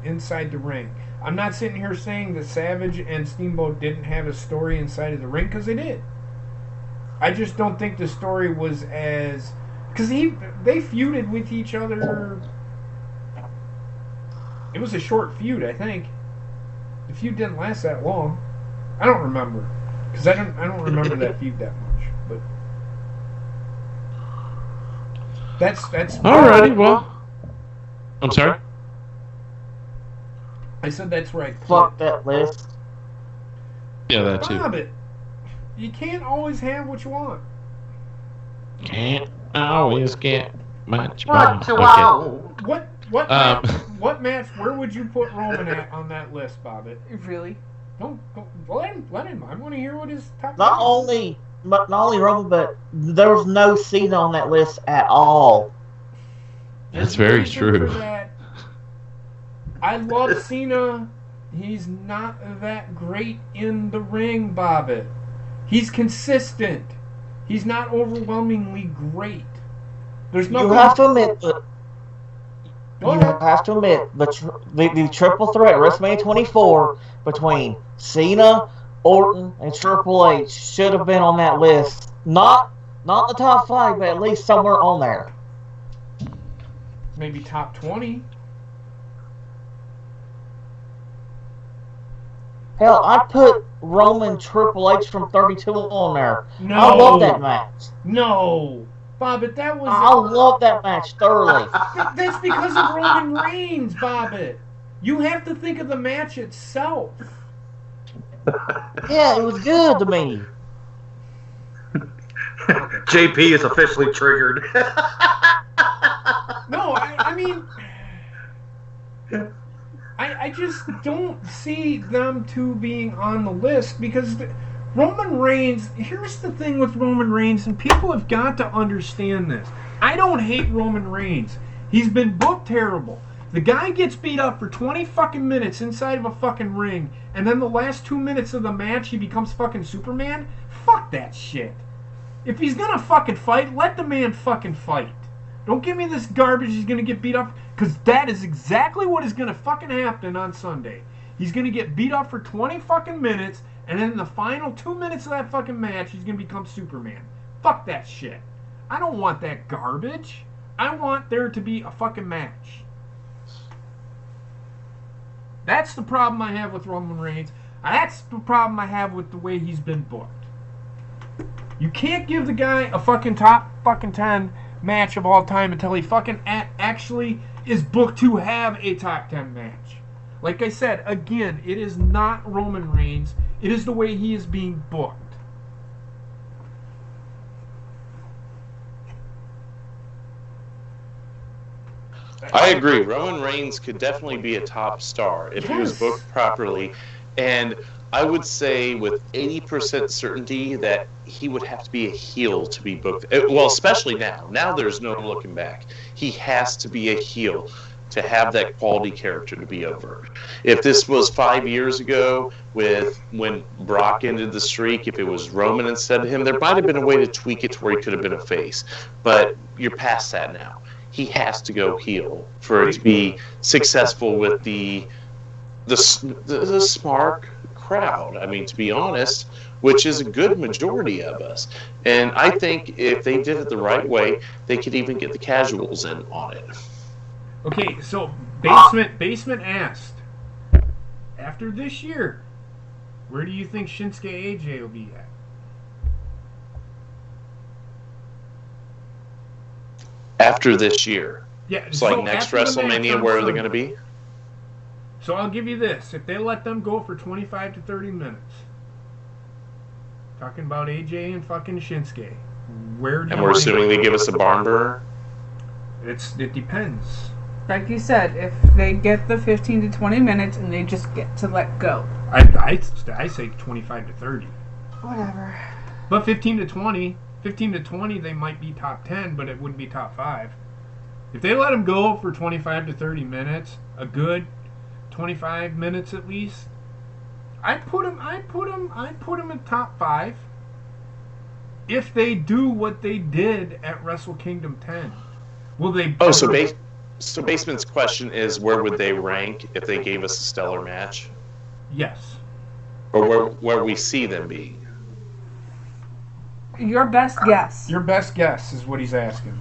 E: ring. I'm not sitting here saying that Savage and Steamboat didn't have a story inside of the ring, because they did. I just don't think the story was as, because they feuded with each other. It was a short feud, I think. The feud didn't last that long. I don't remember. Because I don't remember that feud that much, but that's
A: Alrighty, well, I'm sorry.
E: I said that's right.
C: Fuck that list.
A: Yeah, that too.
E: Bob it. You can't always have what you want.
A: Can't always get much.
D: What you
A: Okay.
D: want?
E: What match? Where would you put Roman at on that list, Bobbit?
B: Really?
E: Don't let him. I want to hear what his top.
C: Not only Roman, but there was no Cena on that list at all.
A: That's very
E: Reason
A: true.
E: for that. I love Cena. He's not that great in the ring, Bobbit. He's consistent. He's not overwhelmingly great. There's nothing.
C: You have to admit that. The triple threat WrestleMania 24 between Cena, Orton, and Triple H should have been on that list. Not the top 5, but at least somewhere on there.
E: Maybe top 20.
C: Hell, I put Roman Triple H from 32 on there.
E: No.
C: I love that match.
E: No. Bobbit, that was.
C: I love that match thoroughly.
E: That's because of Roman Reigns, Bobbit. You have to think of the match itself.
C: Yeah, it was good to me.
D: JP is officially triggered.
E: No, I mean, I just don't see them two being on the list because Roman Reigns, here's the thing with Roman Reigns, and people have got to understand this. I don't hate Roman Reigns. He's been booked terrible. The guy gets beat up for 20 fucking minutes inside of a fucking ring, and then the last 2 minutes of the match he becomes fucking Superman? Fuck that shit. If he's gonna fucking fight, let the man fucking fight. Don't give me this garbage he's gonna get beat up, because that is exactly what is gonna fucking happen on Sunday. He's gonna get beat up for 20 fucking minutes, and then in the final 2 minutes of that fucking match, he's gonna become Superman. Fuck that shit. I don't want that garbage. I want there to be a fucking match. That's the problem I have with Roman Reigns. That's the problem I have with the way he's been booked. You can't give the guy a fucking top fucking 10 match of all time until he fucking actually is booked to have a top 10 match. Like I said, again, it is not Roman Reigns. It is the way he is being booked.
A: I agree. Roman Reigns could definitely be a top star if he was booked properly. And I would say with 80% certainty that he would have to be a heel to be booked. Well, especially now. Now there's no looking back. He has to be a heel to have that quality character to be over. If this was 5 years ago when Brock ended the streak, if it was Roman instead of him, there might have been a way to tweak it to where he could have been a face. But you're past that now. He has to go heel for it to be successful with the smart crowd. I mean, to be honest, which is a good majority of us. And I think if they did it the right way, they could even get the casuals in on it.
E: Okay, so Basement asked, after this year, where do you think Shinsuke AJ will be at?
A: After this year.
E: Yeah,
A: it's like next WrestleMania, where are they going to be?
E: So I'll give you this. If they let them go for 25 to 30 minutes, talking about AJ and fucking Shinsuke, where do
A: and
E: you
A: we're
E: think
A: assuming they give us a barn burner?
E: It depends.
B: Like you said, if they get the 15 to 20 minutes and they just get to let go.
E: I say 25 to 30.
B: Whatever.
E: But 15 to 20, they might be top 10, but it wouldn't be top 5. If they let them go for 25 to 30 minutes, a good 25 minutes at least, I'd put them in top 5. If they do what they did at Wrestle Kingdom 10, will they?
A: Oh, so Basement's question is, where would they rank if they gave us a stellar match?
E: Yes.
A: Or where we see them being?
B: Your best guess.
E: Your best guess is what he's asking.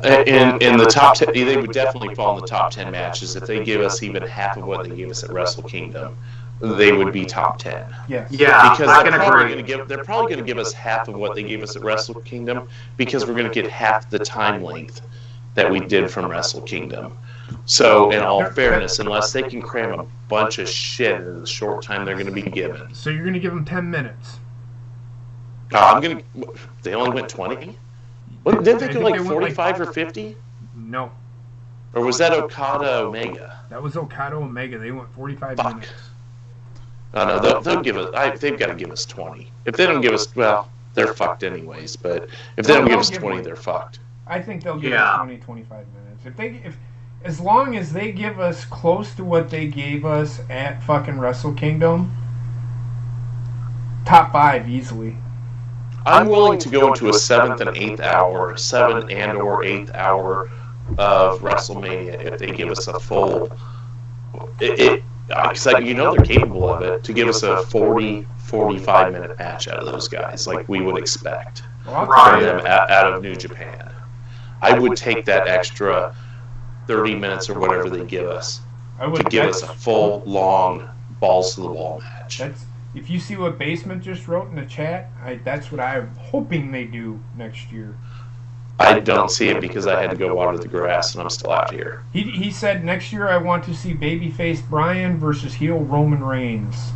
A: In the top 10, they would definitely fall in the top 10 matches. If they give us even half of what they gave us at Wrestle Kingdom, they would be top 10.
E: Yes.
D: Yeah,
A: because
D: I can agree.
A: They're probably going to give us half of what they gave us at Wrestle Kingdom, because we're going to get half the time length that we did from Wrestle Kingdom. So, in all fairness, unless they can cram a bunch of shit in the short time they're going to be given.
E: So you're going to give them 10 minutes.
A: They only went 20? Well, didn't they go like 45 or 50?
E: No.
A: Or was that Okada Omega?
E: That was Okada Omega. They went 45
A: Fuck.
E: minutes.
A: No, they'll give us. They've got to give us 20. If they don't give us, well, they're fucked anyways. But if they don't give us 20, they're fucked.
E: I think they'll give us 20, 25 minutes. As long as they give us close to what they gave us at fucking Wrestle Kingdom, top 5 easily.
A: I'm willing to go into a 7th and 8th hour, 7 and or 8th hour of WrestleMania if they give us a full. Because you know they're capable of it, to give us a 40, 45-minute match out of those guys, like we would expect from them out of New Japan. I would take that extra 30 minutes or whatever they give us to give us a full, long, balls-to-the-wall match.
E: If you see what Basement just wrote in the chat, that's what I'm hoping they do next year.
A: I don't see it because I had to go water the grass and I'm still out here.
E: He said next year I want to see babyface Bryan versus heel Roman Reigns.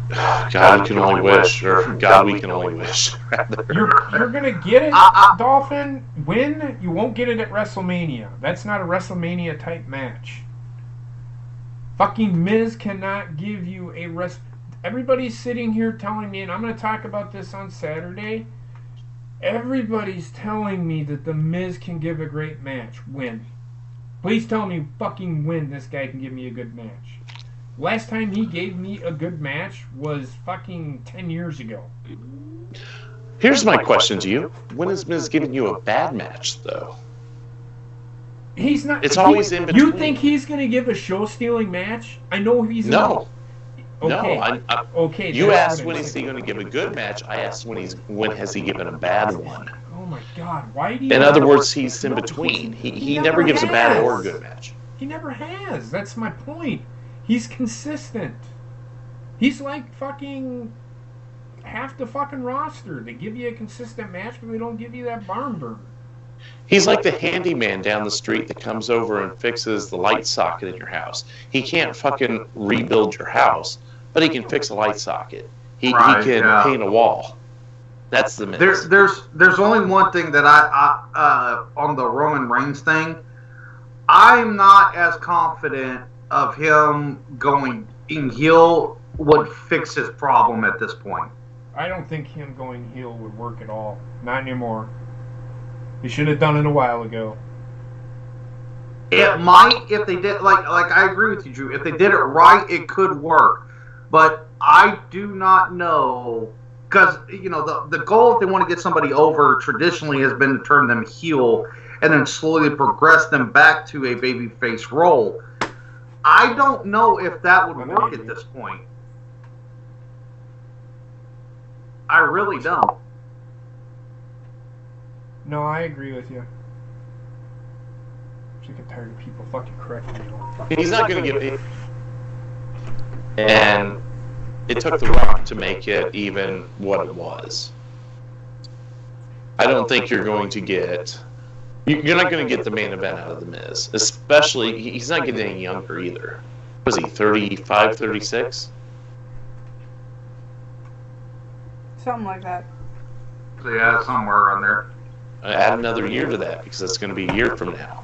A: God can only wish, or God we can only wish.
E: You're gonna get it, Dolphin. When? You won't get it at WrestleMania. That's not a WrestleMania type match. Fucking Miz cannot give you a Everybody's sitting here telling me, and I'm gonna talk about this on Saturday. Everybody's telling me that the Miz can give a great match. When? Please tell me fucking when this guy can give me a good match. Last time he gave me a good match was fucking 10 years ago.
A: Here's my question to you. When is Miz giving you a bad match, though?
E: He's not.
A: It's always in between.
E: You think he's going to give a show-stealing match? I know he's
A: No.
E: Okay.
A: No.
E: Okay.
A: You asked when is he going to give a good match. I asked when has he given a bad one.
E: Oh my God! Why do you?
A: In other words, he's in between. He never gives a bad or a good match.
E: He never has. That's my point. He's consistent. He's like fucking half the fucking roster. They give you a consistent match, but they don't give you that barn burner.
A: He's like the handyman down the street that comes over and fixes the light socket in your house. He can't fucking rebuild your house, but he can fix a light socket. He can paint a wall. That's the Miz.
D: There's only one thing that I on the Roman Reigns thing. I'm not as confident of him going in heel would fix his problem at this point.
E: I don't think him going heel would work at all. Not anymore. He should have done it a while ago.
D: It might if they did like I agree with you, Drew. If they did it right, it could work. But I do not know because the goal if they want to get somebody over traditionally has been to turn them heel and then slowly progress them back to a babyface role. I don't know if that would work at this point. I really don't.
E: No, I agree with you. I'm sick and tired of people fucking correcting me.
A: He's not going to get... And it took The Rock to make it even what it was. I don't think you're going to get... You're not going to get the main event out of The Miz. Especially, he's not getting any younger either. Was he 35, 36?
B: Something like that.
D: So yeah, somewhere around there.
A: Add another year to that because it's going to be a year from now.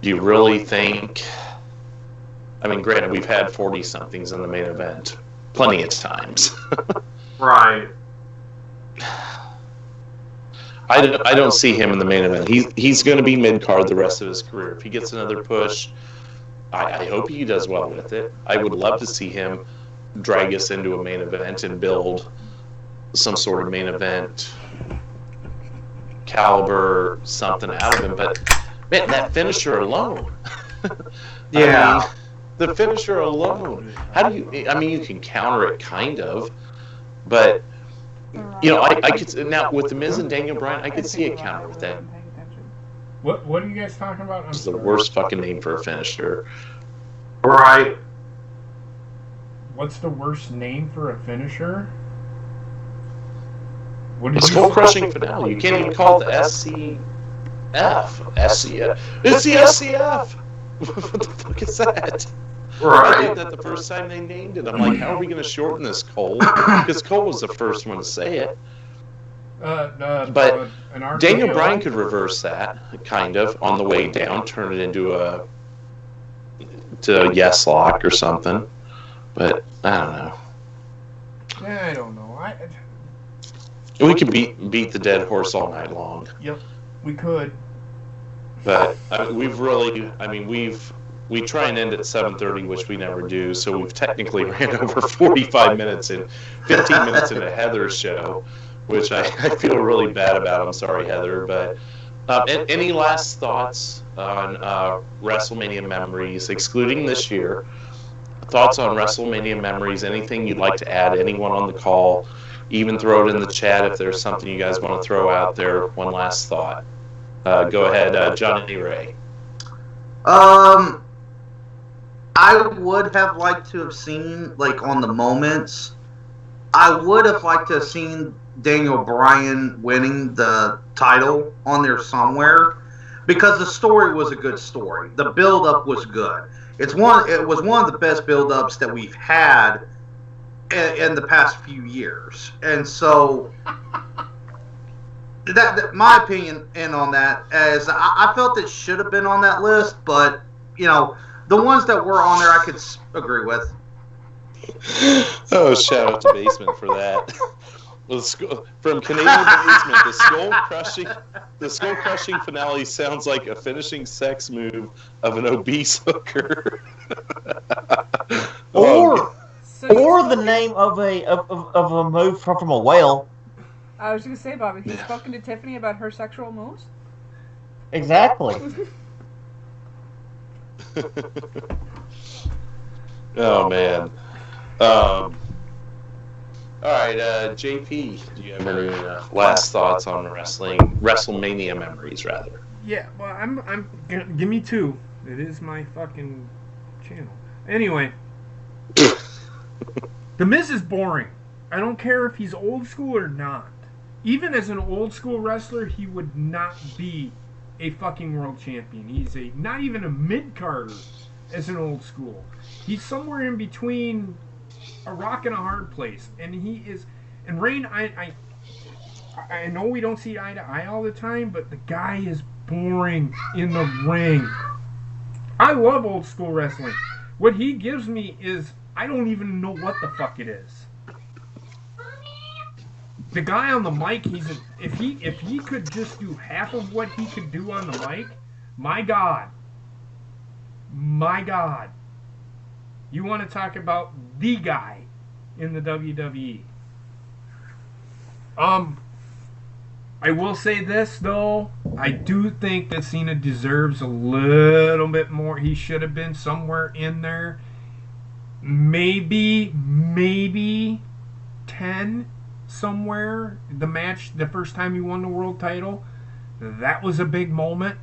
A: Do you really think... I mean, granted, we've had 40-somethings in the main event plenty of times.
D: Right.
A: I don't see him in the main event. He's going to be mid-card the rest of his career. If he gets another push, I hope he does well with it. I would love to see him drag us into a main event and build some sort of main event caliber something out of him. But, man, that finisher alone.
D: Yeah.
A: I mean, the finisher alone. How do you... I mean, you can counter it, kind of. But... I could now with the Miz and Daniel Bryan, I could see a counter with that.
E: What are you guys talking about?
A: It's the worst fucking name for a finisher.
D: Right.
E: What's the worst name for a finisher? What
A: A skull crushing finale. You can't even call it the SCF. SCF. It's the SCF. What the fuck is that?
D: Right.
A: I thought that the first time they named it. I'm like, how are we going to shorten this, Cole? Because Cole was the first one to say it. But Daniel Bryan could reverse that, kind of, on the way down, turn it into a yes lock or something. But I don't know.
E: Yeah, I don't know.
A: We could beat the dead horse all night long.
E: Yep, we could.
A: But we try and end at 7:30, which we never do. So we've technically ran over 45 minutes and 15 minutes into Heather's show, which I feel really bad about. I'm sorry, Heather. But any last thoughts on WrestleMania Memories, excluding this year? Thoughts on WrestleMania Memories? Anything you'd like to add? Anyone on the call? Even throw it in the chat if there's something you guys want to throw out there. One last thought. Go ahead, Johnny Ray.
D: I would have liked to have seen, like, on the moments, I would have liked to have seen Daniel Bryan winning the title on there somewhere, because the story was a good story. The build-up was good. It was one of the best build-ups that we've had in the past few years. And so, that my opinion on that is I felt it should have been on that list, but, the ones that were on there I could agree with.
A: Oh, shout out to Basement for that. From Canadian Basement, the skull crushing finale sounds like a finishing sex move of an obese hooker.
C: Or the name of a move from a whale.
B: I was going to say, Bobby, have you spoken to Tiffany about her sexual moves?
C: Exactly.
A: Oh man. All right, JP, do you have any last thoughts on WrestleMania Memories, rather?
E: Yeah, well, I'm give me two. It is my fucking channel. Anyway, The Miz is boring. I don't care if he's old school or not. Even as an old school wrestler, he would not be a fucking world champion. He's not even a mid-carder as an old school. He's somewhere in between a rock and a hard place. And he is... And Rain, I know we don't see eye to eye all the time, but the guy is boring in the ring. I love old school wrestling. What he gives me is, I don't even know what the fuck it is. The guy on the mic, if he could just do half of what he could do on the mic, my God. You want to talk about the guy in the WWE. I will say this, though. I do think that Cena deserves a little bit more. He should have been somewhere in there. Maybe 10 somewhere. The match, the first time he won the world title, that was a big moment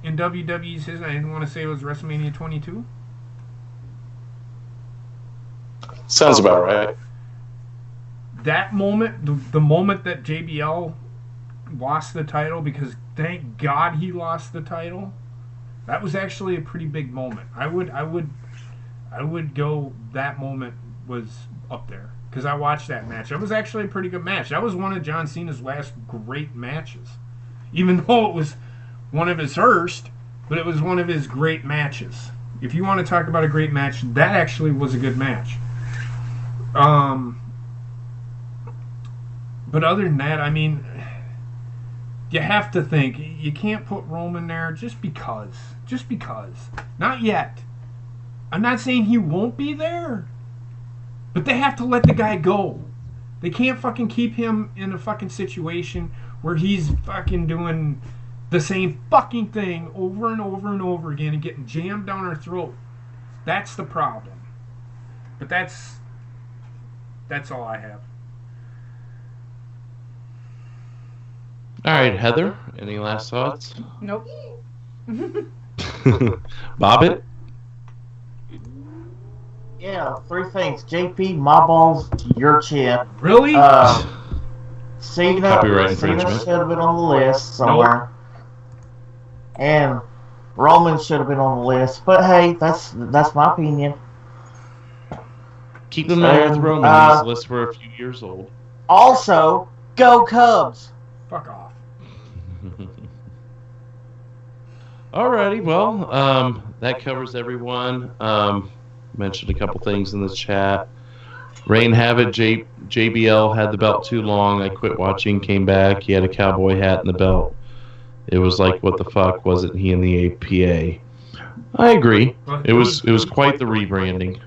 E: in WWE's history. I didn't want to say it was WrestleMania 22.
A: Sounds about right.
E: That moment, the moment that JBL lost the title, because thank God he lost the title, that was actually a pretty big moment. I would go, that moment was up there, because I watched that match. That was actually a pretty good match. That was one of John Cena's last great matches, even though it was one of his first, but it was one of his great matches. If you want to talk about a great match, that actually was a good match. But other than that, I mean, you have to think, you can't put Roman there just because. Not yet. I'm not saying he won't be there, but they have to let the guy go. They can't fucking keep him in a fucking situation where he's fucking doing the same fucking thing over and over and over again and getting jammed down our throat. That's the problem. But that's all I have.
A: All right, Heather, any last thoughts?
B: Nope.
A: Bobbit?
C: Yeah, 3 things. JP, my balls to your chip.
E: Really?
C: Cena
A: Copyright
C: should
A: infringement.
C: have been on the list somewhere. And Roman should have been on the list. But hey, that's my opinion.
A: Keep in mind with Roman, these lists were a few years old.
C: Also, go Cubs!
E: Fuck off.
A: Alrighty, well, that covers everyone. Mentioned a couple things in the chat. Rain Habit, JBL had the belt too long. I quit watching, came back. He had a cowboy hat and the belt. It was like, what the fuck? Wasn't he in the APA? I agree. It was quite the rebranding.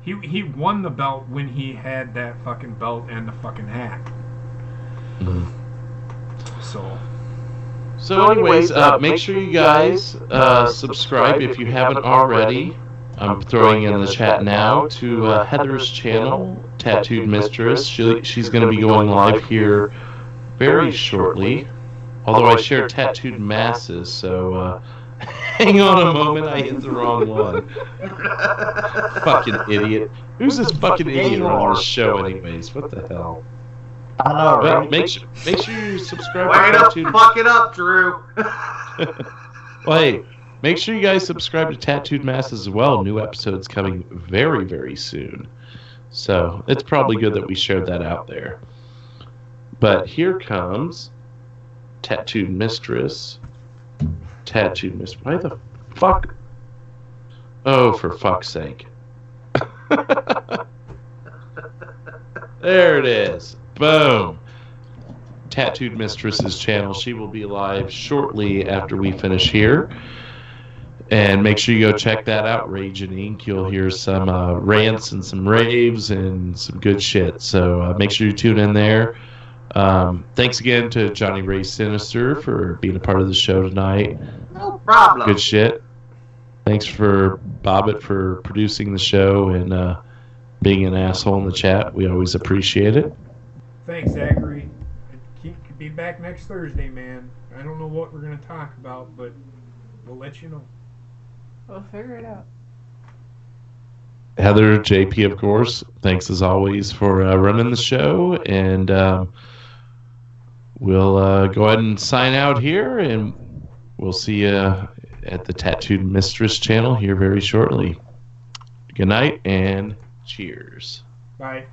E: He won the belt when he had that fucking belt and the fucking hat.
A: Mm.
E: So
A: anyways, make sure you guys subscribe if you haven't already. I'm throwing in the chat now to Heather's channel, Tattooed Mistress. She's going to be going live here very shortly. Although I share Tattooed Masses, so hang on a moment, I hit the wrong one. Fucking idiot. Who's this fucking idiot on this show anyways? What the hell?
C: I know,
A: But
C: right?
A: make sure you subscribe
D: Way
A: to
D: to
A: Tattooed.
D: fuck it up, Drew.
A: Well, hey, make sure you guys subscribe to Tattooed Masses as well. New episodes coming very, very soon. So it's probably good that we shared that out there. But here comes Tattooed Mistress. Tattooed Mistress. Why the fuck? Oh, for fuck's sake. There it is. Boom. Tattooed Mistress's channel. She will be live shortly after we finish here. And make sure you go check that out, Rage and Ink. You'll hear some rants and some raves and some good shit. So make sure you tune in there. Thanks again to Johnny Ray Sinister for being a part of the show tonight.
D: No problem.
A: Good shit. Thanks for Bobbit for producing the show and being an asshole in the chat. We always appreciate it.
E: thanks, Zachary. Be back next Thursday, man. I don't know what we're gonna talk about, but we'll let you know.
B: We'll figure it out.
A: Heather, JP, of course, thanks as always for running the show. And we'll go ahead and sign out here, and we'll see you at the Tattooed Mistress channel here very shortly. Good night and cheers.
E: Bye.